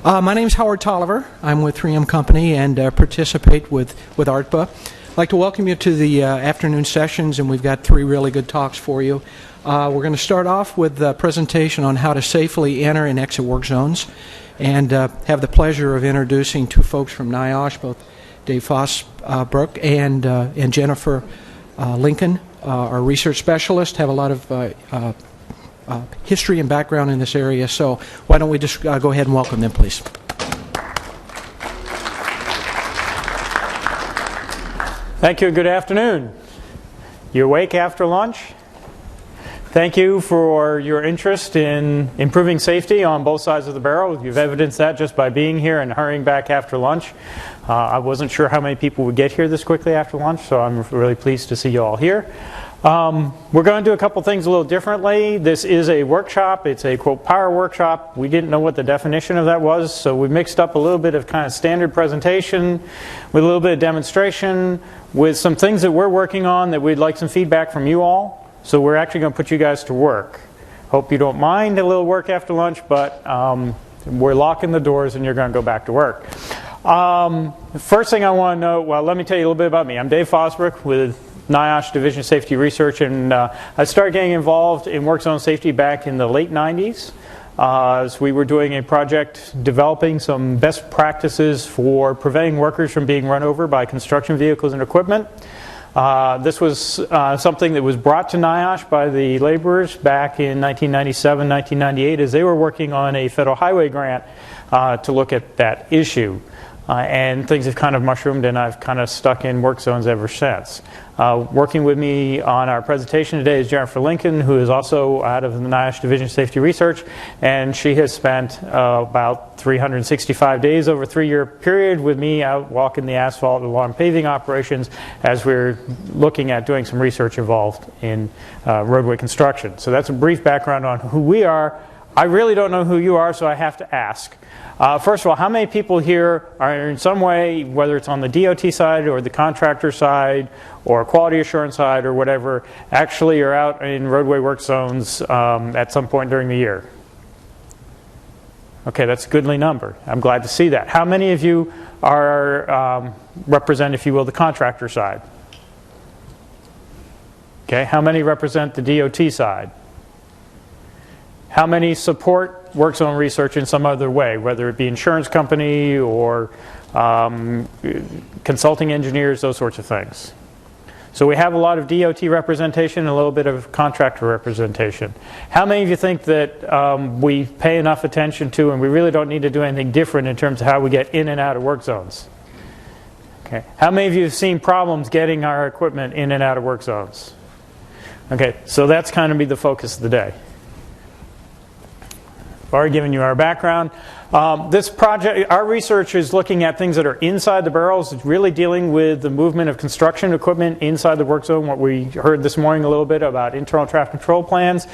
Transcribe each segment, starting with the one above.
My name is Howard Tolliver. I'm with 3M Company and participate with ARTBA. I'd like to welcome you to the afternoon sessions, and we've got three really good talks for you. We're going to start off with a presentation on how to safely enter and exit work zones, and have the pleasure of introducing two folks from NIOSH, both Dave Fosbrook and Jennifer Lincoln, our research specialist, have a lot of history and background in this area, so why don't we just go ahead and welcome them, please. Thank you and good afternoon. You awake after lunch? Thank you for your interest in improving safety on both sides of the barrel. You've evidenced that just by being here and hurrying back after lunch. I wasn't sure how many people would get here this quickly after lunch, so I'm really pleased to see you all here. We're going to do a couple things a little differently. This is a workshop. It's a, quote, power workshop. We didn't know what the definition of that was, so we mixed up a little bit of kind of standard presentation with a little bit of demonstration with some things that we're working on that we'd like some feedback from you all. So we're actually going to put you guys to work. Hope you don't mind a little work after lunch, but we're locking the doors and you're going to go back to work. First thing I want to know, well, let me tell you a little bit about me. I'm Dave Fosbrook with NIOSH Division of Safety Research, and I started getting involved in work zone safety back in the late 90s as we were doing a project developing some best practices for preventing workers from being run over by construction vehicles and equipment. This was something that was brought to NIOSH by the laborers back in 1997, 1998 as they were working on a federal highway grant to look at that issue. And things have kind of mushroomed, and I've kind of stuck in work zones ever since. Working with me on our presentation today is Jennifer Lincoln, who is also out of the NIOSH Division of Safety Research, and she has spent about 365 days over a 3-year period with me out walking the asphalt along paving operations as we're looking at doing some research involved in roadway construction. So that's a brief background on who we are. I really don't know who you are, so I have to ask. First of all, how many people here are in some way, whether it's on the DOT side or the contractor side or quality assurance side or whatever, actually are out in roadway work zones at some point during the year? Okay, that's a goodly number. I'm glad to see that. How many of you are represent, if you will, the contractor side? Okay, how many represent the DOT side? How many support work zone research in some other way, whether it be insurance company or consulting engineers, those sorts of things? So we have a lot of DOT representation and a little bit of contractor representation. How many of you think that we pay enough attention to and we really don't need to do anything different in terms of how we get in and out of work zones? Okay. How many of you have seen problems getting our equipment in and out of work zones? Okay, so that's kind of be the focus of the day. I've already given you our background. This project, our research is looking at things that are inside the barrels. It's really dealing with the movement of construction equipment inside the work zone, what we heard this morning a little bit about internal traffic control plans.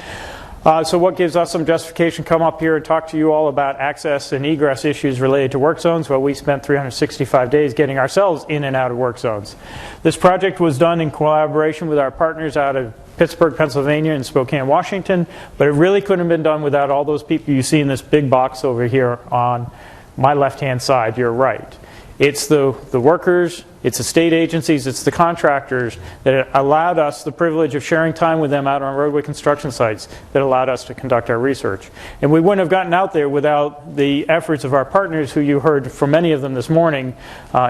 So what gives us some justification to come up here and talk to you all about access and egress issues related to work zones? Well, we spent 365 days getting ourselves in and out of work zones. This project was done in collaboration with our partners out of Pittsburgh, Pennsylvania, and Spokane, Washington, but it really couldn't have been done without all those people you see in this big box over here on my left-hand side, your right. It's the workers, it's the state agencies, it's the contractors that allowed us the privilege of sharing time with them out on roadway construction sites that allowed us to conduct our research. And we wouldn't have gotten out there without the efforts of our partners, who you heard from many of them this morning,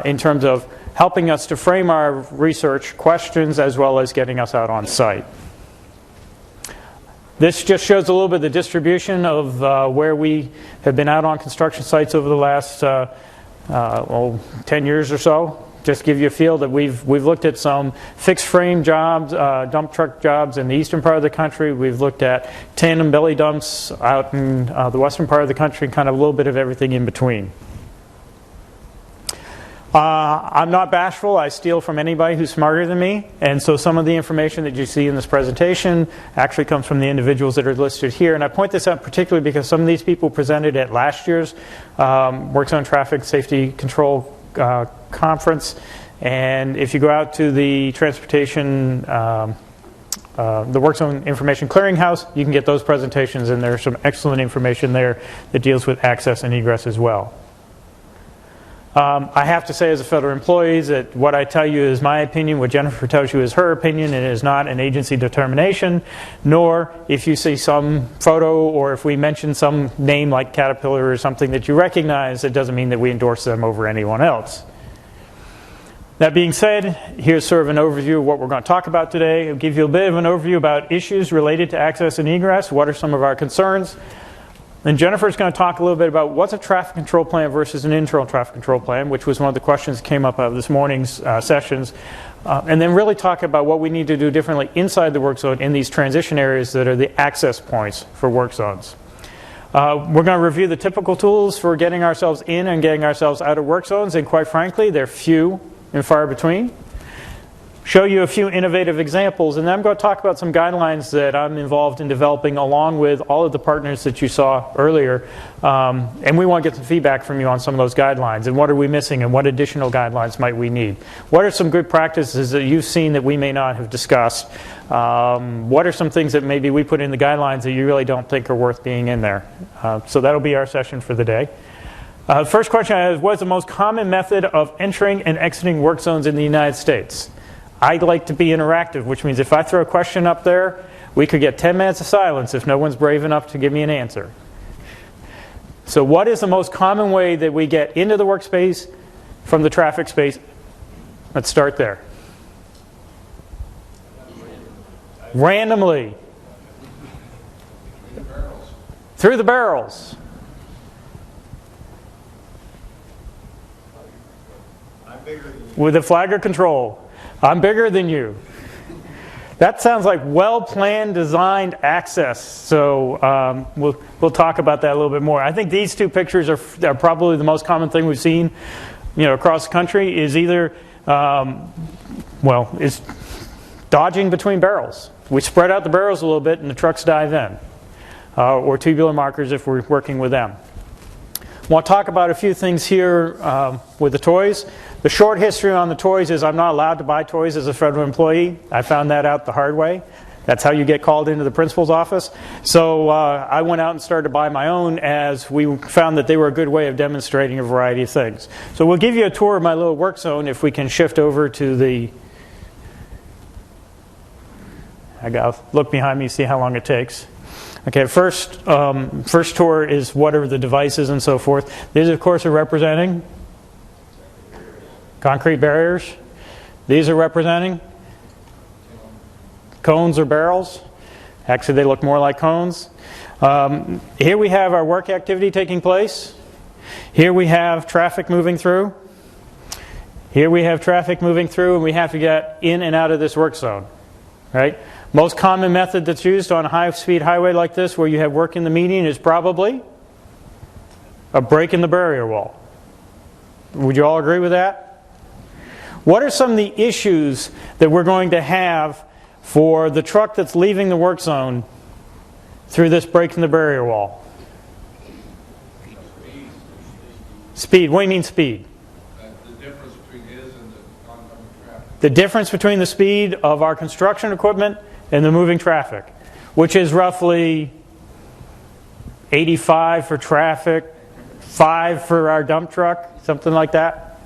in terms of helping us to frame our research questions as well as getting us out on site. This just shows a little bit of the distribution of where we have been out on construction sites over the last 10 years or so. Just to give you a feel that we've looked at some fixed frame jobs, dump truck jobs in the eastern part of the country. We've looked at tandem belly dumps out in the western part of the country, and kind of a little bit of everything in between. I'm not bashful. I steal from anybody who's smarter than me, and so some of the information that you see in this presentation actually comes from the individuals that are listed here. And I point this out particularly because some of these people presented at last year's Work Zone Traffic Safety Control Conference, and if you go out to the transportation the Work Zone Information Clearinghouse. You can get those presentations, and there's some excellent information there that deals with access and egress as well. I have to say, as a federal employee, that what I tell you is my opinion, what Jennifer tells you is her opinion, and it is not an agency determination, nor if you see some photo or if we mention some name like Caterpillar or something that you recognize, it doesn't mean that we endorse them over anyone else. That being said, here's sort of an overview of what we're going to talk about today. I'll give you a bit of an overview about issues related to access and egress, what are some of our concerns. And Jennifer's going to talk a little bit about what's a traffic control plan versus an internal traffic control plan, which was one of the questions that came up out of this morning's sessions. And then really talk about what we need to do differently inside the work zone in these transition areas that are the access points for work zones. We're going to review the typical tools for getting ourselves in and getting ourselves out of work zones, and quite frankly, they're few and far between. Show you a few innovative examples, and then I'm going to talk about some guidelines that I'm involved in developing along with all of the partners that you saw earlier. And we want to get some feedback from you on some of those guidelines, and what are we missing, and what additional guidelines might we need. What are some good practices that you've seen that we may not have discussed? What are some things that maybe we put in the guidelines that you really don't think are worth being in there? So that'll be our session for the day. First question I have is, what is the most common method of entering and exiting work zones in the United States? I'd like to be interactive, which means if I throw a question up there, we could get 10 minutes of silence if no one's brave enough to give me an answer. So what is the most common way that we get into the workspace from the traffic space? Let's start there. Randomly. Through the barrels. With a flagger control. I'm bigger than you. That sounds like well-planned, designed access. So we'll talk about that a little bit more. I think these two pictures are probably the most common thing we've seen, across the country. Is either, is dodging between barrels. We spread out the barrels a little bit, and the trucks dive in, or tubular markers if we're working with them. I want to talk about a few things here with the toys. The short history on the toys is I'm not allowed to buy toys as a federal employee. I found that out the hard way. That's how you get called into the principal's office. So I went out and started to buy my own, as we found that they were a good way of demonstrating a variety of things. So we'll give you a tour of my little work zone if we can shift over to the... I got to look behind me, see how long it takes. Okay, first tour is what are the devices and so forth. These, of course, are representing concrete barriers. These are representing cones or barrels. Actually, they look more like cones. Here we have our work activity taking place. Here we have traffic moving through. Here we have traffic moving through, and we have to get in and out of this work zone. Right? Most common method that's used on a high-speed highway like this, where you have work in the median, is probably a break in the barrier wall. Would you all agree with that? What are some of the issues that we're going to have for the truck that's leaving the work zone through this break in the barrier wall? Speed. What do you mean speed? The difference between his and the oncoming traffic. The difference between the speed of our construction equipment and the moving traffic, which is roughly 85 for traffic, 5 for our dump truck, something like that.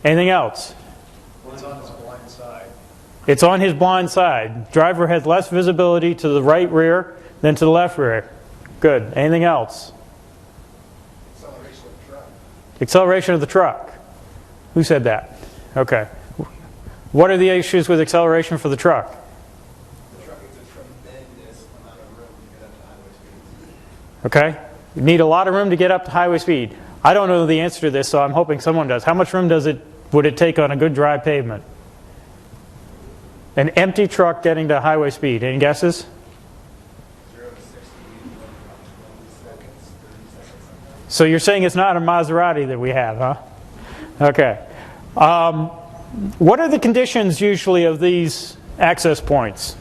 Anything else? It's on his blind side. It's on his blind side. Driver has less visibility to the right rear than to the left rear. Good. Anything else? Acceleration of the truck. Acceleration of the truck. Who said that? Okay. What are the issues with acceleration for the truck? The truck needs a tremendous amount of room to get up to highway speed. Okay. You need a lot of room to get up to highway speed. I don't know the answer to this, so I'm hoping someone does. How much room would it take on a good dry pavement? An empty truck getting to highway speed. Any guesses? 0 to 60 in 20 seconds, 30 seconds. So you're saying it's not a Maserati that we have, huh? Okay. What are the conditions usually of these access points?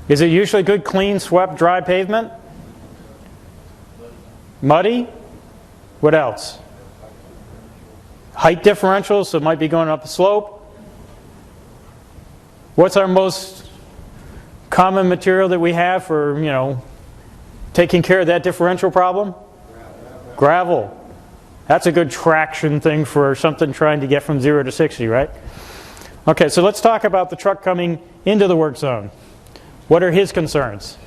Is it usually good, clean, swept, dry pavement? Muddy? What else? Height differentials, so it might be going up a slope. What's our most common material that we have for, taking care of that differential problem? Gravel. That's a good traction thing for something trying to get from 0 to 60, right? Okay, so let's talk about the truck coming into the work zone. What are his concerns?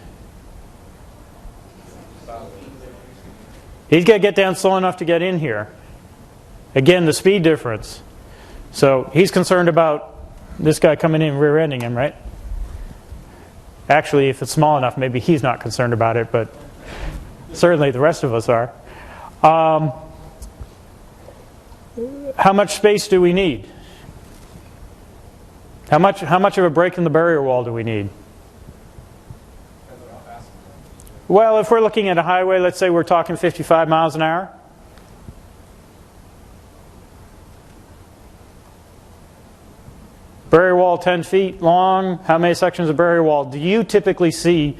He's got to get down slow enough to get in here. Again, the speed difference. So he's concerned about this guy coming in rear-ending him, right? Actually, if it's small enough, maybe he's not concerned about it, but certainly the rest of us are. How much space do we need? How much of a break in the barrier wall do we need? Well, if we're looking at a highway, let's say we're talking 55 miles an hour. Barrier wall 10 feet long. How many sections of barrier wall do you typically see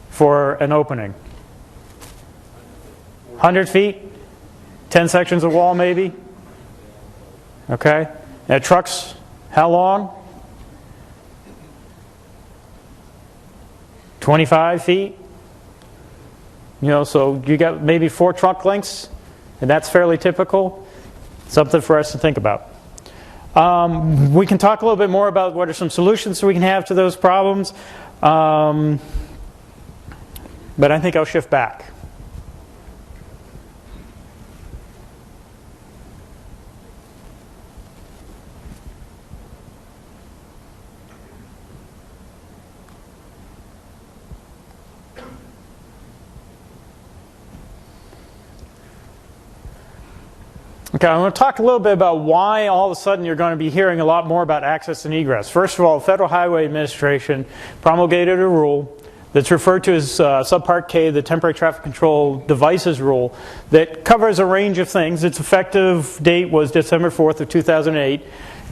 for an opening? 100 feet? 10 sections of wall maybe? Okay. Now trucks, how long? 25 feet? So you got maybe 4 truck lengths, and that's fairly typical. Something for us to think about. We can talk a little bit more about what are some solutions we can have to those problems, but I think I'll shift back. Okay, I'm going to talk a little bit about why all of a sudden you're going to be hearing a lot more about access and egress. First of all, the Federal Highway Administration promulgated a rule that's referred to as Subpart K, the Temporary Traffic Control Devices Rule, that covers a range of things. Its effective date was December 4th of 2008,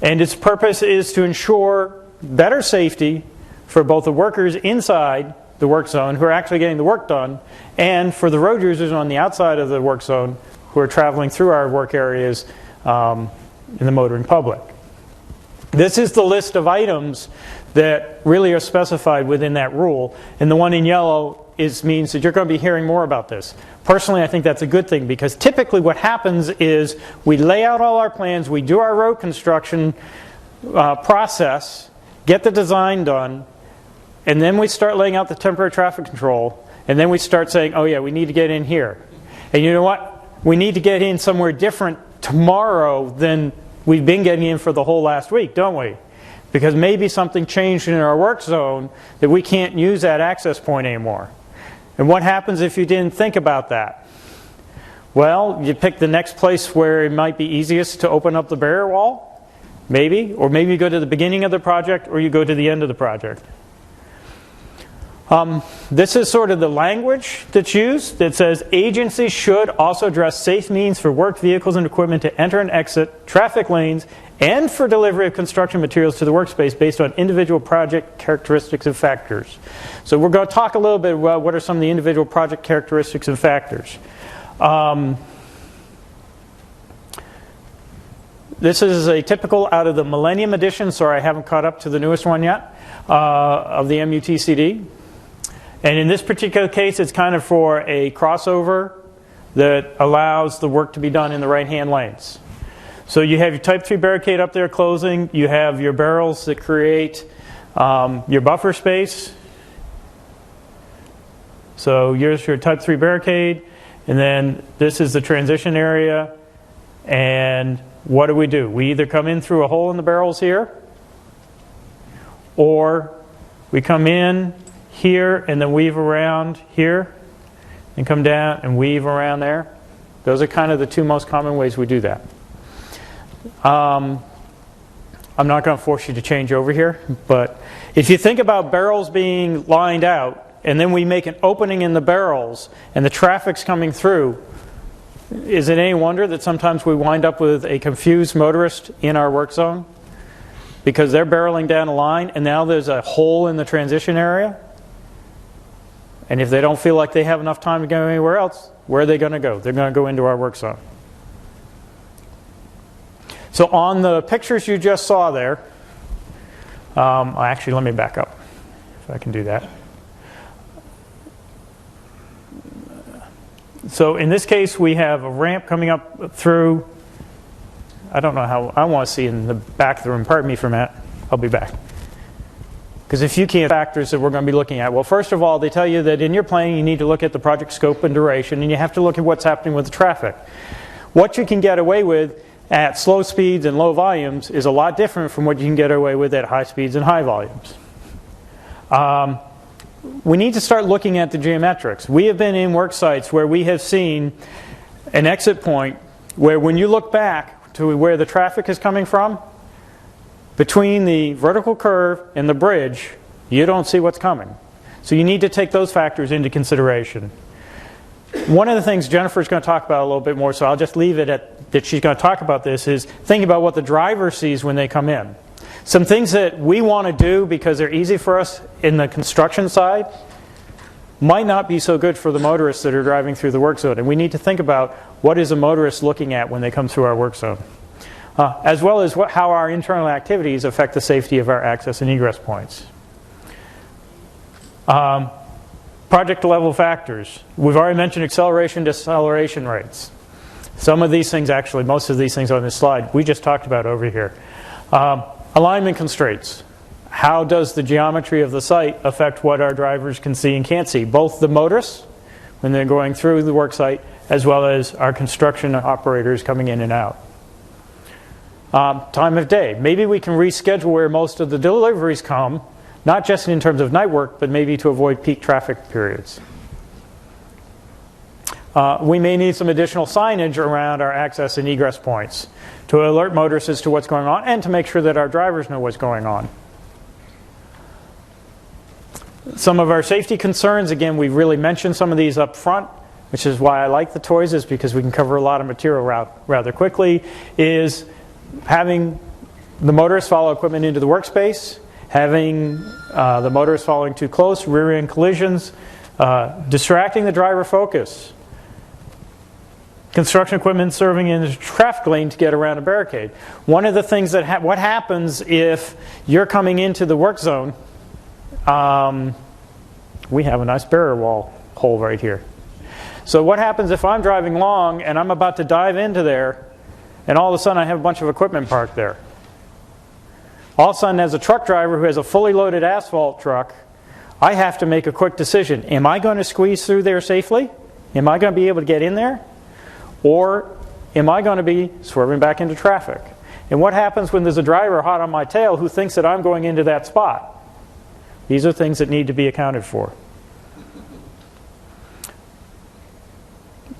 and its purpose is to ensure better safety for both the workers inside the work zone who are actually getting the work done, and for the road users on the outside of the work zone who are traveling through our work areas in the motoring public. This is the list of items that really are specified within that rule, and the one in yellow means that you're going to be hearing more about this. Personally, I think that's a good thing, because typically what happens is we lay out all our plans, we do our road construction process, get the design done, and then we start laying out the temporary traffic control, and then we start saying, oh yeah, we need to get in here. And you know what? We need to get in somewhere different tomorrow than we've been getting in for the whole last week, don't we? Because maybe something changed in our work zone that we can't use that access point anymore. And what happens if you didn't think about that? Well, you pick the next place where it might be easiest to open up the barrier wall, maybe, or maybe you go to the beginning of the project or you go to the end of the project. This is sort of the language that's used that says agencies should also address safe means for work vehicles and equipment to enter and exit traffic lanes and for delivery of construction materials to the workspace based on individual project characteristics and factors. So we're going to talk a little bit about what are some of the individual project characteristics and factors. This is a typical out of the Millennium Edition. Sorry, I haven't caught up to the newest one yet, of the MUTCD. And in this particular case, it's kind of for a crossover that allows the work to be done in the right-hand lanes. So you have your Type 3 barricade up there closing. You have your barrels that create your buffer space. So here's your Type 3 barricade. And then this is the transition area. And what do? We either come in through a hole in the barrels here, or we come in here and then weave around here and come down and weave around there. Those are kind of the two most common ways we do that. I'm not going to force you to change over here, but if you think about barrels being lined out and then we make an opening in the barrels and the traffic's coming through, is it any wonder that sometimes we wind up with a confused motorist in our work zone? Because they're barreling down a line and now there's a hole in the transition area. And if they don't feel like they have enough time to go anywhere else, where are they going to go? They're going to go into our work zone. So on the pictures you just saw there, Actually, let me back up, if I can do that. So in this case, we have a ramp coming up through. I don't know how, I want to see in the back of the room. Pardon me for a minute. I'll be back. Because a few key factors that we're going to be looking at. Well, first of all, they tell you that in your planning, you need to look at the project scope and duration, and you have to look at what's happening with the traffic. What you can get away with at slow speeds and low volumes is a lot different from what you can get away with at high speeds and high volumes. We need to start looking at the geometrics. We have been in work sites where we have seen an exit point where when you look back to where the traffic is coming from, between the vertical curve and the bridge, you don't see what's coming. So you need to take those factors into consideration. One of the things Jennifer's going to talk about a little bit more, so I'll just leave it at that she's going to talk about this, is think about what the driver sees when they come in. Some things that we want to do because they're easy for us in the construction side might not be so good for the motorists that are driving through the work zone. And we need to think about what is a motorist looking at when they come through our work zone. As well as how our internal activities affect the safety of our access and egress points. Project level factors. We've already mentioned acceleration, deceleration rates. Some of these things, actually, most of these things on this slide, we just talked about over here. Alignment constraints. How does the geometry of the site affect what our drivers can see and can't see? Both the motorists, when they're going through the work site, as well as our construction operators coming in and out. Time of day. Maybe we can reschedule where most of the deliveries come, not just in terms of night work, but maybe to avoid peak traffic periods. We may need some additional signage around our access and egress points to alert motorists as to what's going on and to make sure that our drivers know what's going on. Some of our safety concerns, again, we've really mentioned some of these up front, which is why I like the toys, is because we can cover a lot of material rather quickly, is having the motorists follow equipment into the workspace, having the motorists following too close, rear-end collisions, distracting the driver focus, construction equipment serving in a traffic lane to get around a barricade. One of the things that what happens if you're coming into the work zone, we have a nice barrier wall hole right here. So what happens if I'm driving along and I'm about to dive into there, and all of a sudden I have a bunch of equipment parked there? All of a sudden, as a truck driver who has a fully loaded asphalt truck, I have to make a quick decision. Am I going to squeeze through there safely? Am I going to be able to get in there? Or am I going to be swerving back into traffic? And what happens when there's a driver hot on my tail who thinks that I'm going into that spot? These are things that need to be accounted for.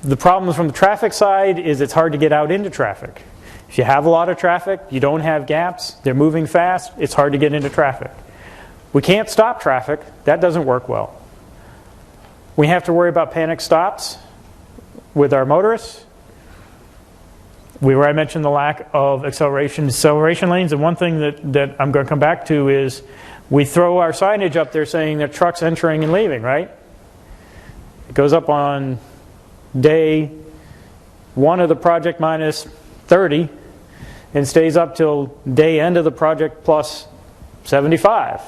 The problem from the traffic side is it's hard to get out into traffic. If you have a lot of traffic, you don't have gaps, they're moving fast, it's hard to get into traffic. We can't stop traffic, that doesn't work well. We have to worry about panic stops with our motorists. I mentioned the lack of acceleration, deceleration lanes, and one thing that I'm going to come back to is we throw our signage up there saying that trucks entering and leaving, right? It goes up on day 1 of the project minus 30 and stays up till day end of the project plus 75.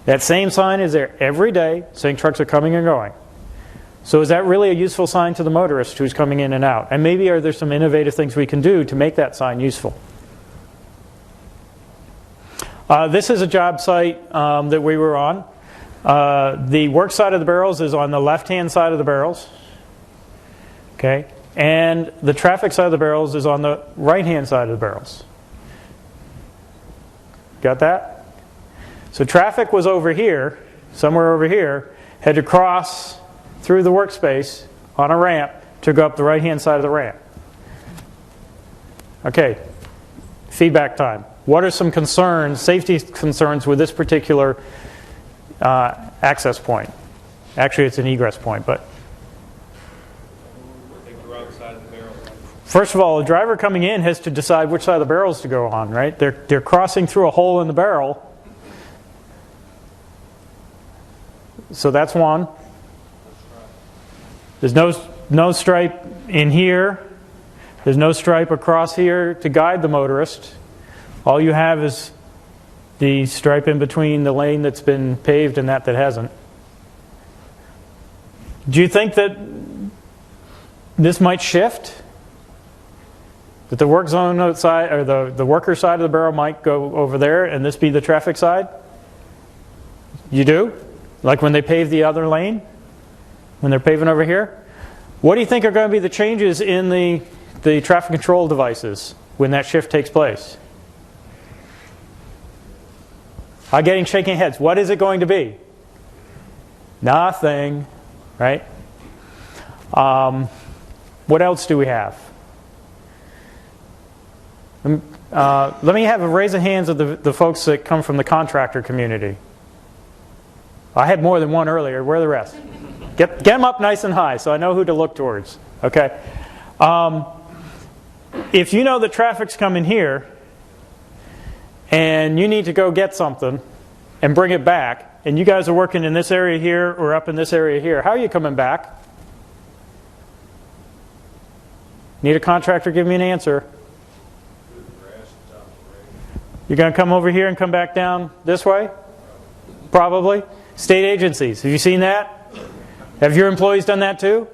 That same sign is there every day saying trucks are coming and going. So is that really a useful sign to the motorist who's coming in and out? And maybe are there some innovative things we can do to make that sign useful? This is a job site that we were on. The work side of the barrels is on the left-hand side of the barrels. Okay, and the traffic side of the barrels is on the right-hand side of the barrels. Got that? So traffic was over here, somewhere over here, had to cross through the workspace on a ramp to go up the right-hand side of the ramp. Okay, feedback time. What are some concerns, safety concerns with this particular access point? Actually, it's an egress point, but first of all, the driver coming in has to decide which side of the barrels to go on, right? They're crossing through a hole in the barrel. So that's one. There's no stripe in here. There's no stripe across here to guide the motorist. All you have is The stripe in between the lane that's been paved and that hasn't. Do you think that this might shift? That the work zone outside, or the worker side of the barrel might go over there and this be the traffic side? You do? Like when they pave the other lane? When they're paving over here? What do you think are going to be the changes in the traffic control devices when that shift takes place? I'm getting shaking heads. What is it going to be? Nothing, right? What else do we have? Let me have a raise of hands of the folks that come from the contractor community. I had more than one earlier. Where are the rest? Get them up nice and high so I know who to look towards. Okay. If you know the traffic's coming here and you need to go get something and bring it back, and you guys are working in this area here or up in this area here, how are you coming back? Need a contractor give me an answer. You're going to come over here and come back down this way? Probably. State agencies, have you seen that? Have your employees done that too?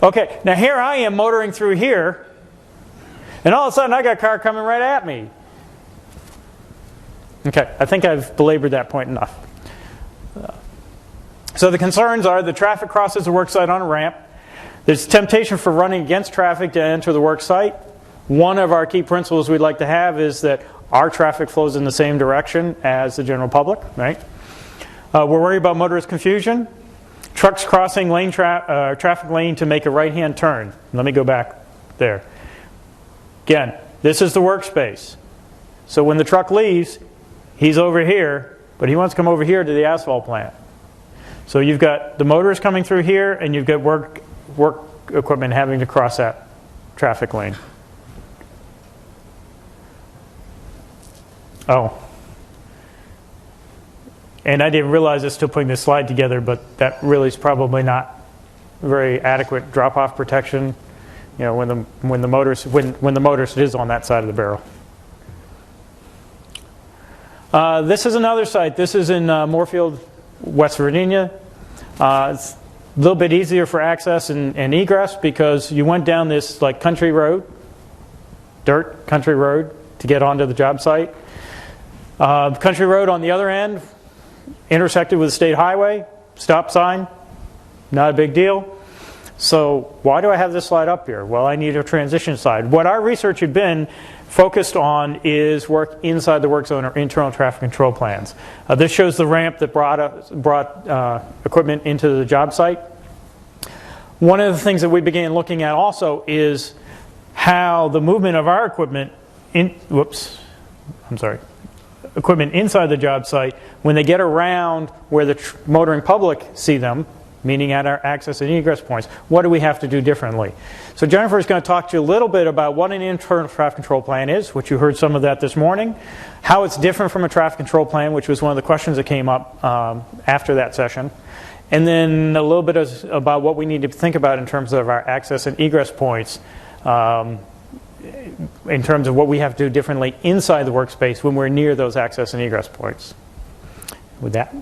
Okay, now here I am motoring through here, and all of a sudden I got a car coming right at me. Okay, I think I've belabored that point enough. So the concerns are the traffic crosses the work site on a ramp. There's temptation for running against traffic to enter the work site. One of our key principles we'd like to have is that our traffic flows in the same direction as the general public, right? We're worried about motorist confusion. Trucks crossing traffic lane to make a right-hand turn. Let me go back there. Again, this is the workspace. So when the truck leaves, he's over here, but he wants to come over here to the asphalt plant. So you've got the motorist coming through here, and you've got work equipment having to cross that traffic lane. Oh. And I didn't realize I was still putting this slide together, but that really is probably not very adequate drop-off protection. You know, when the motorist is on that side of the barrel. This is another site. This is in Moorfield, West Virginia. It's a little bit easier for access and egress because you went down this like country road, dirt country road, to get onto the job site. Country road on the other end intersected with a state highway, stop sign, not a big deal. So why do I have this slide up here? Well, I need a transition slide. What our research had been focused on is work inside the work zone or internal traffic control plans. This shows the ramp that brought equipment into the job site. One of the things that we began looking at also is how the movement of our equipment equipment inside the job site, when they get around where the motoring public see them, meaning at our access and egress points, what do we have to do differently? So Jennifer is going to talk to you a little bit about what an internal traffic control plan is, which you heard some of that this morning, how it's different from a traffic control plan, which was one of the questions that came up after that session, and then a little bit about what we need to think about in terms of our access and egress points, in terms of what we have to do differently inside the workspace when we're near those access and egress points. With that.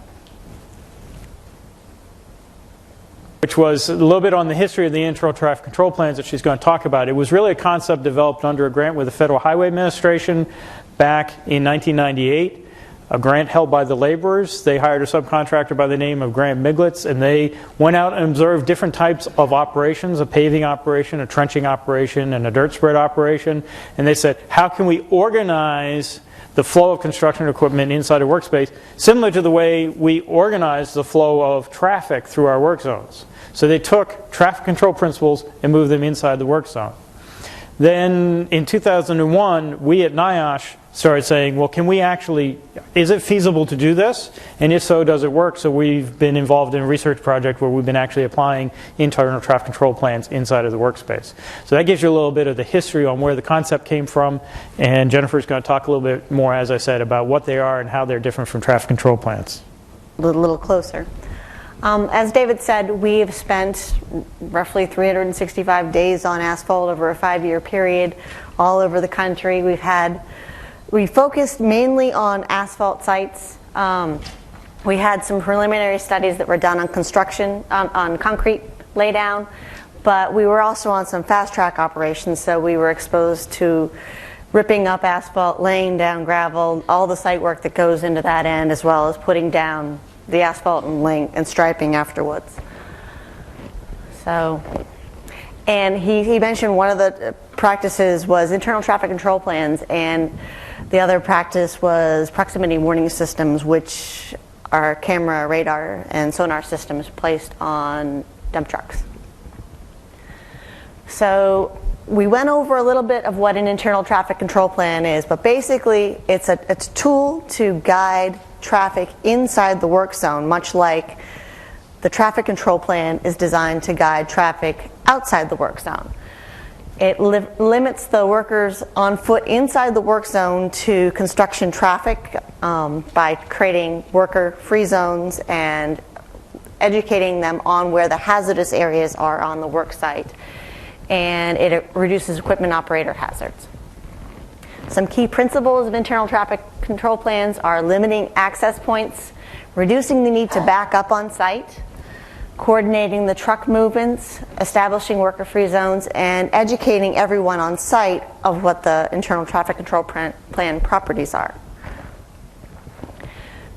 Which was a little bit on the history of the internal traffic control plans that she's going to talk about. It was really a concept developed under a grant with the Federal Highway Administration back in 1998. A grant held by the laborers. They hired a subcontractor by the name of Graham Miglitz, and they went out and observed different types of operations, a paving operation, a trenching operation, and a dirt spread operation. And they said, how can we organize the flow of construction equipment inside a workspace similar to the way we organize the flow of traffic through our work zones? So they took traffic control principles and moved them inside the work zone. Then in 2001, we at NIOSH started saying, well, can we actually, is it feasible to do this? And if so, does it work? So we've been involved in a research project where we've been actually applying internal traffic control plans inside of the workspace. So that gives you a little bit of the history on where the concept came from. And Jennifer's going to talk a little bit more, as I said, about what they are and how they're different from traffic control plans. A little closer. As David said, we've spent roughly 365 days on asphalt over a 5-year period all over the country. We've had We focused mainly on asphalt sites. We had some preliminary studies that were done on construction, on concrete laydown, but we were also on some fast track operations, so we were exposed to ripping up asphalt, laying down gravel, all the site work that goes into that end, as well as putting down the asphalt and striping afterwards. So, and he mentioned one of the practices was internal traffic control plans, and the other practice was proximity warning systems, which are camera, radar, and sonar systems placed on dump trucks. So we went over a little bit of what an internal traffic control plan is, but basically it's a tool to guide traffic inside the work zone, much like the traffic control plan is designed to guide traffic outside the work zone. It limits the workers on foot inside the work zone to construction traffic by creating worker-free zones and educating them on where the hazardous areas are on the work site. And it reduces equipment operator hazards. Some key principles of internal traffic control plans are limiting access points, reducing the need to back up on site, coordinating the truck movements, establishing worker-free zones, and educating everyone on site of what the internal traffic control plan properties are.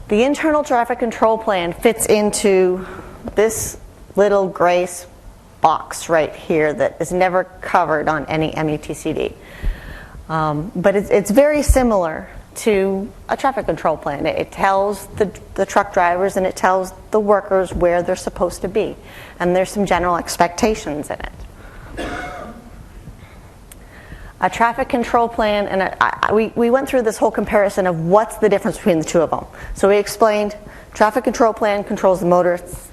The internal traffic control plan fits into this little gray box right here that is never covered on any MUTCD. But it's very similar to a traffic control plan. It tells the truck drivers and it tells the workers where they're supposed to be. And there's some general expectations in it. A traffic control plan, and we went through this whole comparison of what's the difference between the two of them. So we explained traffic control plan controls the motorists,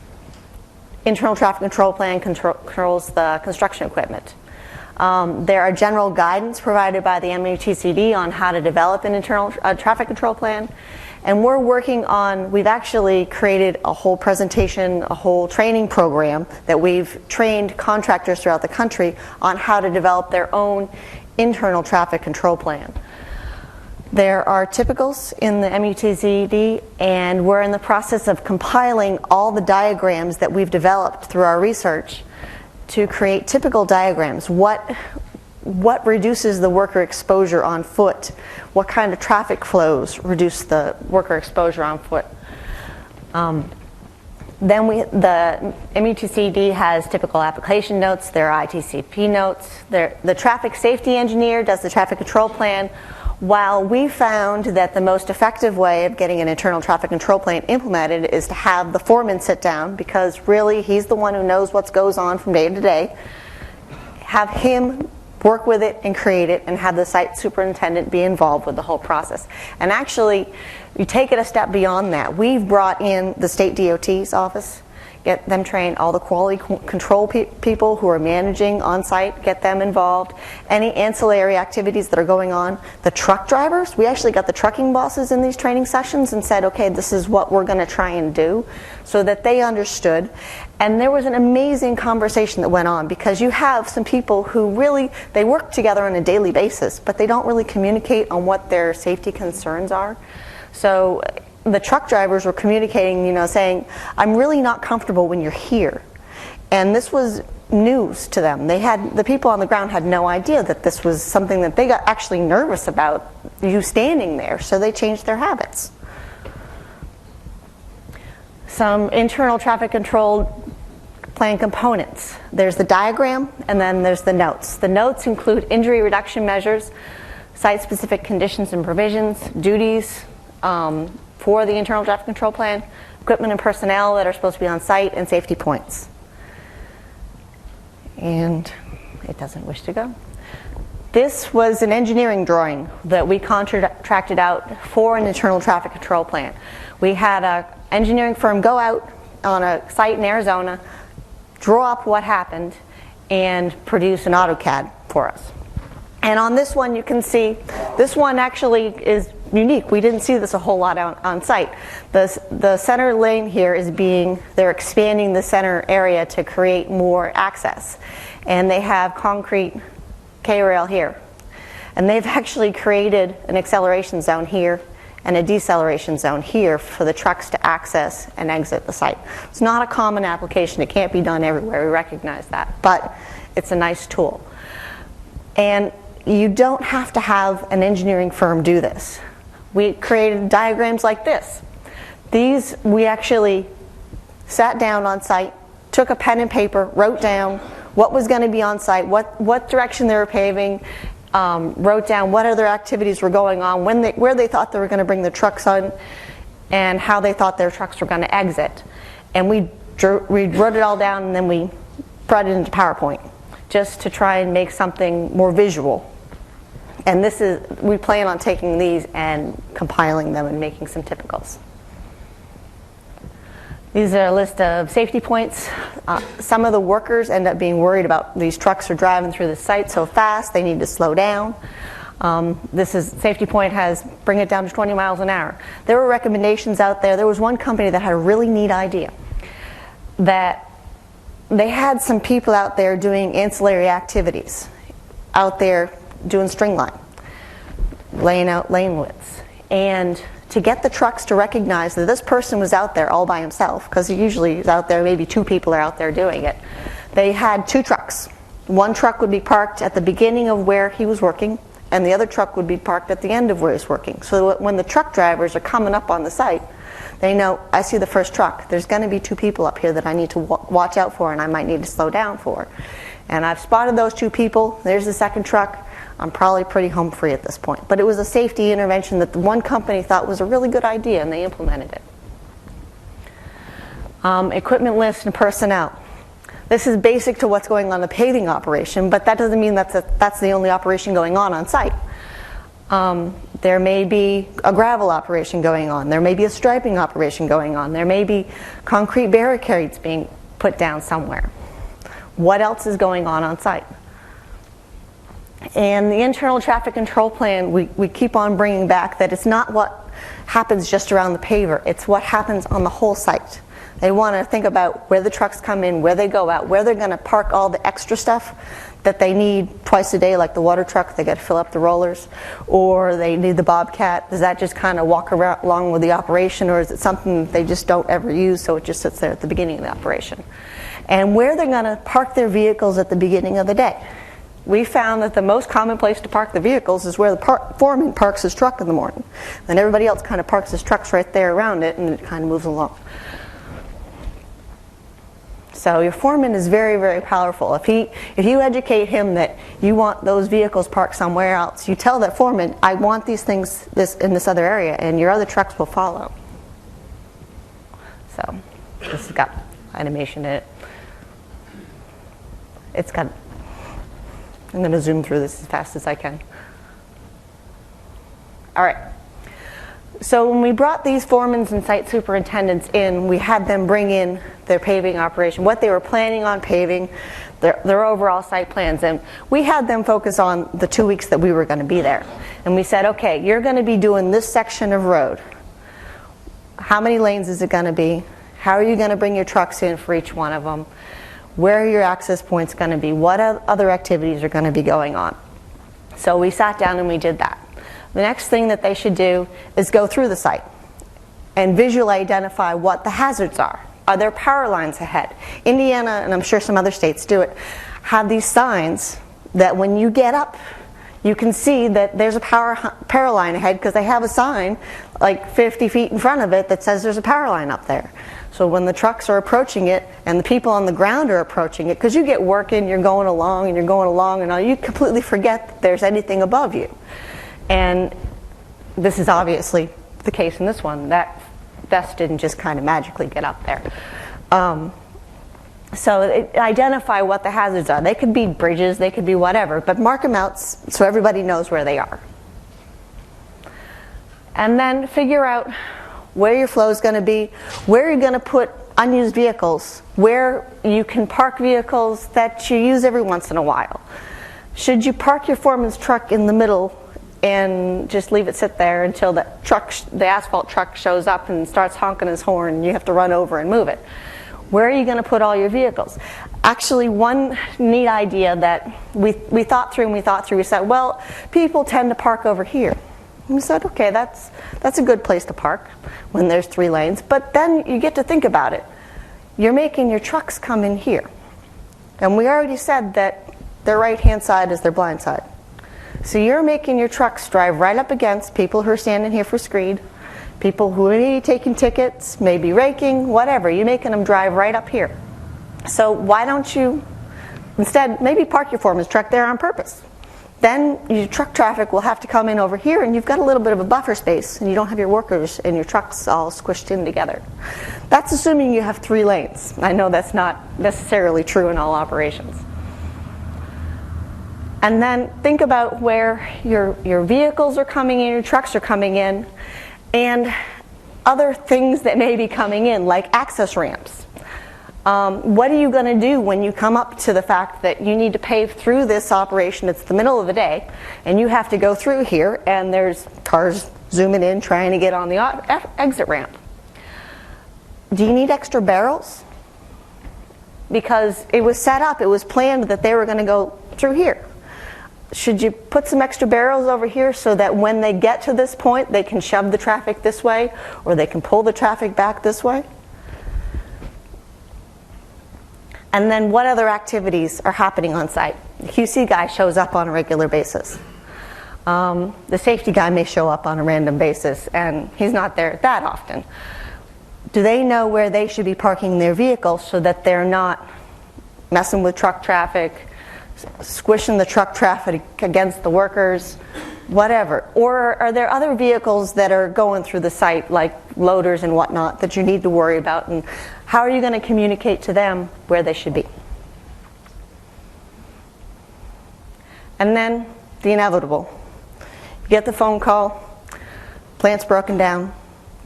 internal traffic control plan controls the construction equipment. There are general guidance provided by the MUTCD on how to develop an internal traffic control plan. And we've actually created a whole presentation, a whole training program that we've trained contractors throughout the country on how to develop their own internal traffic control plan. There are typicals in the MUTCD, and we're in the process of compiling all the diagrams that we've developed through our research to create typical diagrams. What reduces the worker exposure on foot? What kind of traffic flows reduce the worker exposure on foot? Then the MUTCD has typical application notes. There are ITCP notes. The traffic safety engineer does the traffic control plan. While we found that the most effective way of getting an internal traffic control plan implemented is to have the foreman sit down, because really he's the one who knows what goes on from day to day, have him work with it and create it, and have the site superintendent be involved with the whole process. And actually, you take it a step beyond that. We've brought in the state DOT's office, get them trained, all the quality control people who are managing on site, get them involved, any ancillary activities that are going on. The truck drivers, we actually got the trucking bosses in these training sessions and said, okay, this is what we're going to try and do, so that they understood. And there was an amazing conversation that went on, because you have some people who really, they work together on a daily basis, but they don't really communicate on what their safety concerns are. So the truck drivers were communicating, saying, I'm really not comfortable when you're here. And this was news to them. The people on the ground had no idea that this was something that they got actually nervous about, you standing there, so they changed their habits. Some internal traffic control plan components. There's the diagram, and then there's the notes. The notes include injury reduction measures, site-specific conditions and provisions, duties, for the internal traffic control plan, equipment and personnel that are supposed to be on site, and safety points. And it doesn't wish to go. This was an engineering drawing that we contracted out for an internal traffic control plan. We had an engineering firm go out on a site in Arizona, draw up what happened, and produce an AutoCAD for us. And on this one, you can see, this one actually is unique. We didn't see this a whole lot on site. The center lane here they're expanding the center area to create more access. And they have concrete K-rail here. And they've actually created an acceleration zone here and a deceleration zone here for the trucks to access and exit the site. It's not a common application. It can't be done everywhere. We recognize that. But it's a nice tool. And you don't have to have an engineering firm do this. We created diagrams like this. These, we actually sat down on site, took a pen and paper, wrote down what was going to be on site, what direction they were paving, wrote down what other activities were going on, where they thought they were going to bring the trucks on, and how they thought their trucks were going to exit. And we wrote it all down, and then we brought it into PowerPoint just to try and make something more visual. And we plan on taking these and compiling them and making some typicals. These are a list of safety points. Some of the workers end up being worried about these trucks are driving through the site so fast they need to slow down. Safety point has bring it down to 20 miles an hour. There were recommendations out there. There was one company that had a really neat idea that they had some people out there doing ancillary activities, out there doing string line, laying out lane widths, and to get the trucks to recognize that this person was out there all by himself, because he usually is out there, maybe two people are out there doing it. They had two trucks. One truck would be parked at the beginning of where he was working, and the other truck would be parked at the end of where he's working. So when the truck drivers are coming up on the site, they know, I see the first truck. There's going to be two people up here that I need to watch out for and I might need to slow down for. And I've spotted those two people. There's the second truck. I'm probably pretty home free at this point. But it was a safety intervention that the one company thought was a really good idea, and they implemented it. Equipment list and personnel. This is basic to what's going on in the paving operation, but that doesn't mean that's the only operation going on site. There may be a gravel operation going on. There may be a striping operation going on. There may be concrete barricades being put down somewhere. What else is going on site? And the internal traffic control plan, we keep on bringing back that it's not what happens just around the paver. It's what happens on the whole site. They want to think about where the trucks come in, where they go out, where they're going to park all the extra stuff that they need twice a day, like the water truck, they got to fill up the rollers, or they need the Bobcat. Does that just kind of walk around along with the operation, or is it something that they just don't ever use, so it just sits there at the beginning of the operation? And where they're going to park their vehicles at the beginning of the day. We found that the most common place to park the vehicles is where the foreman parks his truck in the morning. Then everybody else kind of parks his trucks right there around it, and it kind of moves along. So your foreman is very, very powerful. If you educate him that you want those vehicles parked somewhere else, you tell that foreman, I want these things in this other area, and your other trucks will follow. So this has got animation in it. I'm going to zoom through this as fast as I can. All right. So when we brought these foremans and site superintendents in, we had them bring in their paving operation, what they were planning on paving, their overall site plans. And we had them focus on the 2 weeks that we were going to be there. And we said, okay, you're going to be doing this section of road. How many lanes is it going to be? How are you going to bring your trucks in for each one of them? Where are your access points going to be? What other activities are going to be going on? So we sat down and we did that. The next thing that they should do is go through the site and visually identify what the hazards are. Are there power lines ahead? Indiana, and I'm sure some other states do it, have these signs that when you get up, you can see that there's a power line ahead because they have a sign like 50 feet in front of it that says there's a power line up there. So when the trucks are approaching it and the people on the ground are approaching it, because you get working, you're going along and you completely forget that there's anything above you. And this is obviously the case in this one. That vest didn't just kind of magically get up there. So identify what the hazards are. They could be bridges, they could be whatever, but mark them out so everybody knows where they are. And then figure out where your flow is going to be, where you're going to put unused vehicles, where you can park vehicles that you use every once in a while. Should you park your foreman's truck in the middle and just leave it sit there until the asphalt truck shows up and starts honking his horn and you have to run over and move it? Where are you going to put all your vehicles? Actually, one neat idea that we thought through, we said, well, people tend to park over here. And we said, okay, that's a good place to park when there's 3 lanes. But then you get to think about it. You're making your trucks come in here. And we already said that their right-hand side is their blind side. So you're making your trucks drive right up against people who are standing here for screed, people who may be taking tickets, maybe raking, whatever. You're making them drive right up here. So why don't you instead maybe park your foreman's truck there on purpose? Then your truck traffic will have to come in over here, and you've got a little bit of a buffer space, and you don't have your workers and your trucks all squished in together. That's assuming you have 3 lanes. I know that's not necessarily true in all operations. And then think about where your vehicles are coming in, your trucks are coming in, and other things that may be coming in, like access ramps. What are you going to do when you come up to the fact that you need to pave through this operation? It's the middle of the day, and you have to go through here, and there's cars zooming in trying to get on the exit ramp. Do you need extra barrels? Because it was set up, it was planned that they were going to go through here. Should you put some extra barrels over here so that when they get to this point, they can shove the traffic this way, or they can pull the traffic back this way? And then what other activities are happening on site? The QC guy shows up on a regular basis. The safety guy may show up on a random basis, and he's not there that often. Do they know where they should be parking their vehicles so that they're not messing with truck traffic, squishing the truck traffic against the workers, whatever? Or are there other vehicles that are going through the site, like loaders and whatnot, that you need to worry about? And how are you going to communicate to them where they should be? And then the inevitable. You get the phone call, plant's broken down,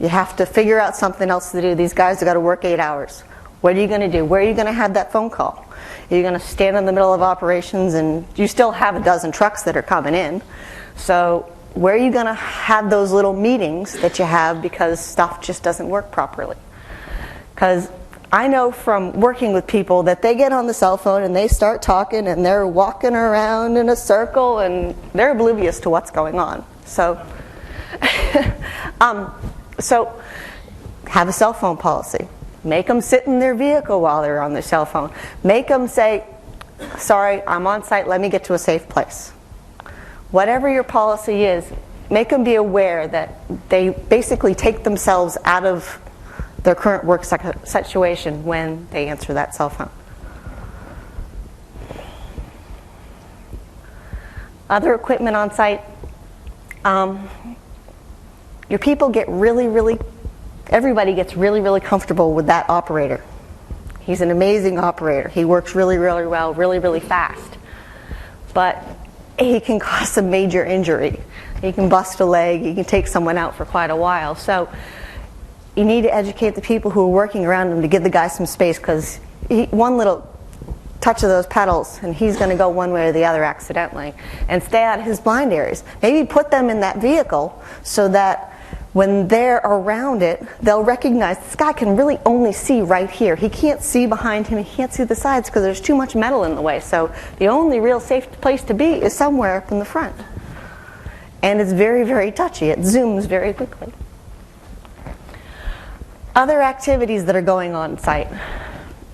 you have to figure out something else to do. These guys have got to work 8 hours. What are you going to do? Where are you going to have that phone call? Are you going to stand in the middle of operations, and you still have a dozen trucks that are coming in? So where are you going to have those little meetings that you have because stuff just doesn't work properly? Because I know from working with people that they get on the cell phone and they start talking and they're walking around in a circle and they're oblivious to what's going on. So, so have a cell phone policy. Make them sit in their vehicle while they're on their cell phone. Make them say, sorry, I'm on site, let me get to a safe place. Whatever your policy is, make them be aware that they basically take themselves out of their current work situation when they answer that cell phone. Other equipment on site, your people get everybody gets really comfortable with that operator. He's an amazing operator. He works really well, really fast. But he can cause some major injury. He can bust a leg, he can take someone out for quite a while. So you need to educate the people who are working around him to give the guy some space, because one little touch of those pedals and he's going to go one way or the other accidentally. And stay out of his blind areas. Maybe put them in that vehicle so that when they're around it, they'll recognize this guy can really only see right here. He can't see behind him, he can't see the sides because there's too much metal in the way. So the only real safe place to be is somewhere up in the front. And it's very touchy. It zooms very quickly. Other activities that are going on site.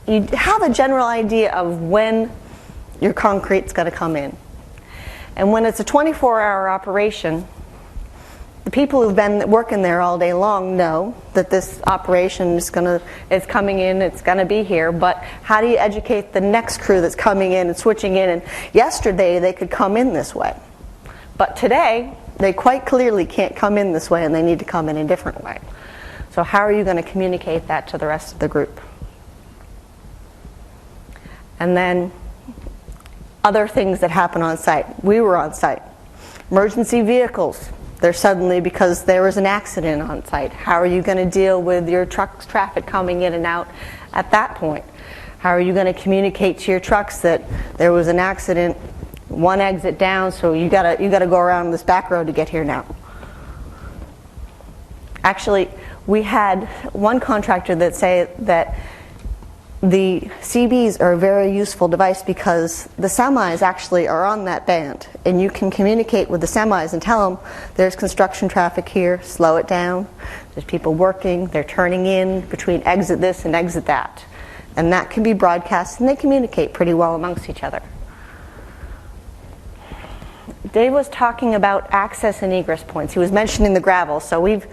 You have a general idea of when your concrete's going to come in. And when it's a 24-hour operation, the people who've been working there all day long know that this operation is coming in, it's going to be here, but how do you educate the next crew that's coming in and switching in? And yesterday they could come in this way, but today they quite clearly can't come in this way and they need to come in a different way. So how are you going to communicate that to the rest of the group? And then other things that happen on site. We were on site. Emergency vehicles. They're suddenly, because there was an accident on site. How are you going to deal with your truck's traffic coming in and out at that point? How are you going to communicate to your trucks that there was an accident, one exit down, so you got to go around this back road to get here now? Actually, we had one contractor that say that the CBs are a very useful device because the semis actually are on that band, and you can communicate with the semis and tell them there's construction traffic here, slow it down, there's people working, they're turning in between exit this and exit that. And that can be broadcast, and they communicate pretty well amongst each other. Dave was talking about access and egress points. He was mentioning the gravel. So we've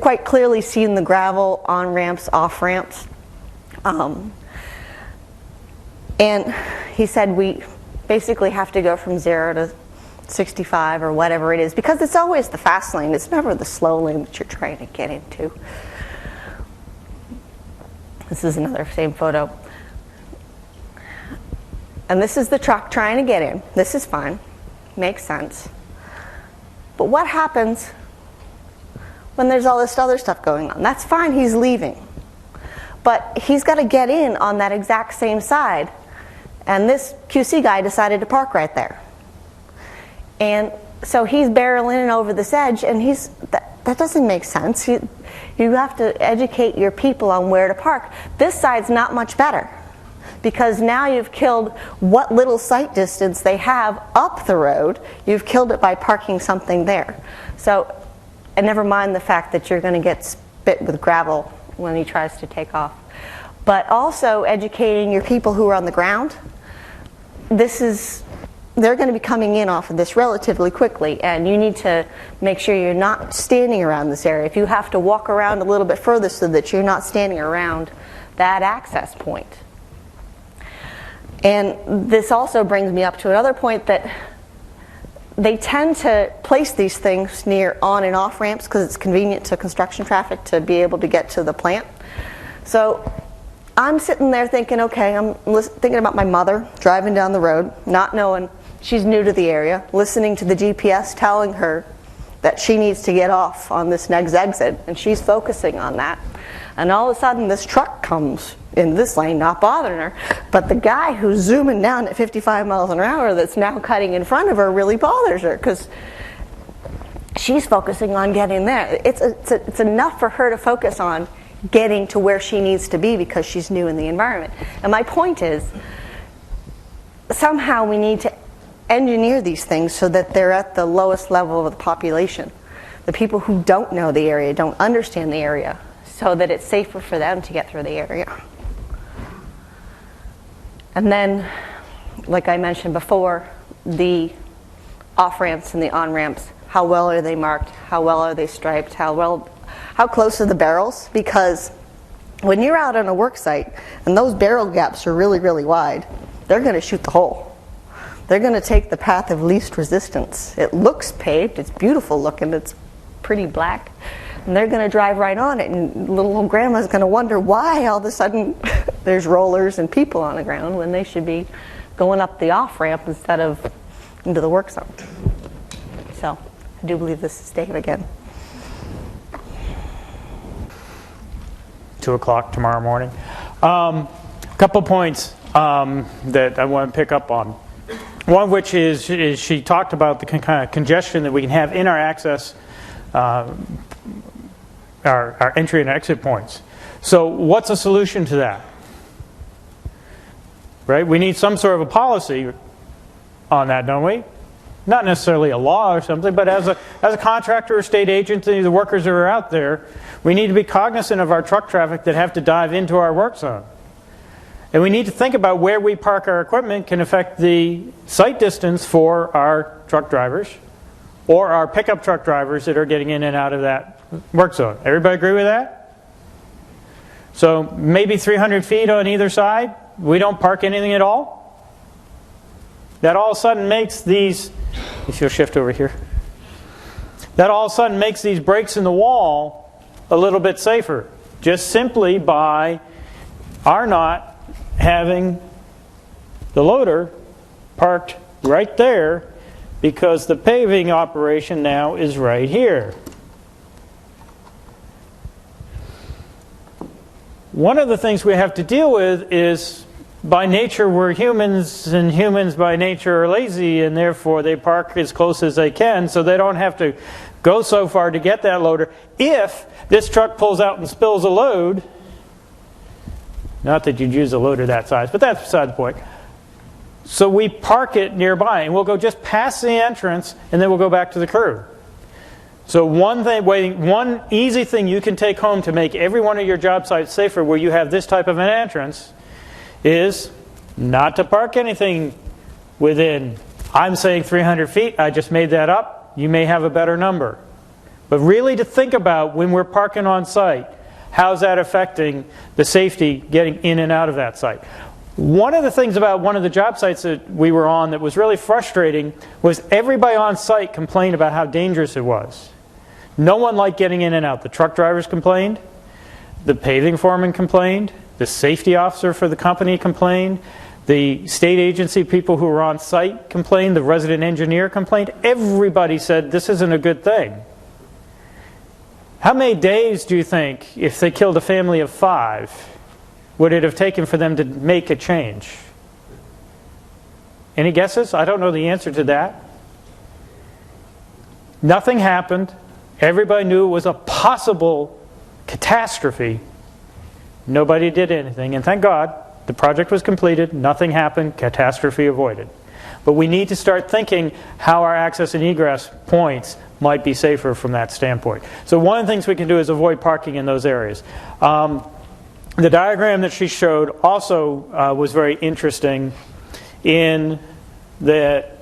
quite clearly seen the gravel on ramps, off ramps. And he said we basically have to go from 0 to 65 or whatever it is, because it's always the fast lane. It's never the slow lane that you're trying to get into. This is another same photo. And this is the truck trying to get in. This is fine. Makes sense. But what happens when there's all this other stuff going on? That's fine, he's leaving. But he's got to get in on that exact same side. And this QC guy decided to park right there. And so he's barreling over this edge, and that doesn't make sense. You have to educate your people on where to park. This side's not much better, because now you've killed what little sight distance they have up the road. You've killed it by parking something there. So, and never mind the fact that you're going to get spit with gravel when he tries to take off. But also educating your people who are on the ground. They're going to be coming in off of this relatively quickly, and you need to make sure you're not standing around this area. If you have to walk around a little bit further so that you're not standing around that access point. And this also brings me up to another point, that they tend to place these things near on and off ramps because it's convenient to construction traffic to be able to get to the plant. So I'm sitting there thinking, okay, I'm thinking about my mother driving down the road, not knowing she's new to the area, listening to the GPS telling her that she needs to get off on this next exit, and she's focusing on that. And all of a sudden this truck comes in this lane, not bothering her, but the guy who's zooming down at 55 miles an hour that's now cutting in front of her really bothers her, because she's focusing on getting there. It's enough for her to focus on getting to where she needs to be because she's new in the environment. And my point is, somehow we need to engineer these things so that they're at the lowest level of the population. The people who don't know the area, don't understand the area, so that it's safer for them to get through the area. And then, like I mentioned before, the off-ramps and the on-ramps, how well are they marked? How well are they striped? How close are the barrels? Because when you're out on a work site and those barrel gaps are really, really wide, they're going to shoot the hole. They're going to take the path of least resistance. It looks paved, it's beautiful looking, it's pretty black, and they're going to drive right on it, and little old grandma's going to wonder why all of a sudden there's rollers and people on the ground when they should be going up the off-ramp instead of into the work zone. So, I do believe this is Dave again. 2 o'clock tomorrow morning. Couple points that I want to pick up on. One of which is she talked about the kind of congestion that we can have in our access, our entry and exit points. So what's a solution to that? Right? We need some sort of a policy on that, don't we? Not necessarily a law or something, but as a contractor or state agency, the workers that are out there, we need to be cognizant of our truck traffic that have to dive into our work zone. And we need to think about where we park our equipment can affect the sight distance for our truck drivers or our pickup truck drivers that are getting in and out of that work zone. Everybody agree with that? So maybe 300 feet on either side, we don't park anything at all? That all of a sudden makes these, if you'll shift over here, that all of a sudden makes these breaks in the wall a little bit safer, just simply by our not having the loader parked right there because the paving operation now is right here. One of the things we have to deal with is, by nature we're humans, and humans by nature are lazy, and therefore they park as close as they can so they don't have to go so far to get that loader. If this truck pulls out and spills a load, Not that you'd use a loader that size, but that's beside the point. So we park it nearby, and we'll go just past the entrance, and then we'll go back to the curb. So one easy thing you can take home to make every one of your job sites safer where you have this type of an entrance is not to park anything within, I'm saying 300 feet. I just made that up. You may have a better number. But really to think about when we're parking on site, how's that affecting the safety getting in and out of that site? One of the things about one of the job sites that we were on that was really frustrating was everybody on site complained about how dangerous it was. No one liked getting in and out. The truck drivers complained. The paving foreman complained. The safety officer for the company complained. The state agency people who were on site complained. The resident engineer complained. Everybody said this isn't a good thing. How many days do you think, if they killed a family of 5, would it have taken for them to make a change? Any guesses? I don't know the answer to that. Nothing happened. Everybody knew it was a possible catastrophe. Nobody did anything. And thank God, the project was completed. Nothing happened. Catastrophe avoided. But we need to start thinking how our access and egress points might be safer from that standpoint. So one of the things we can do is avoid parking in those areas. The diagram that she showed also was very interesting in that,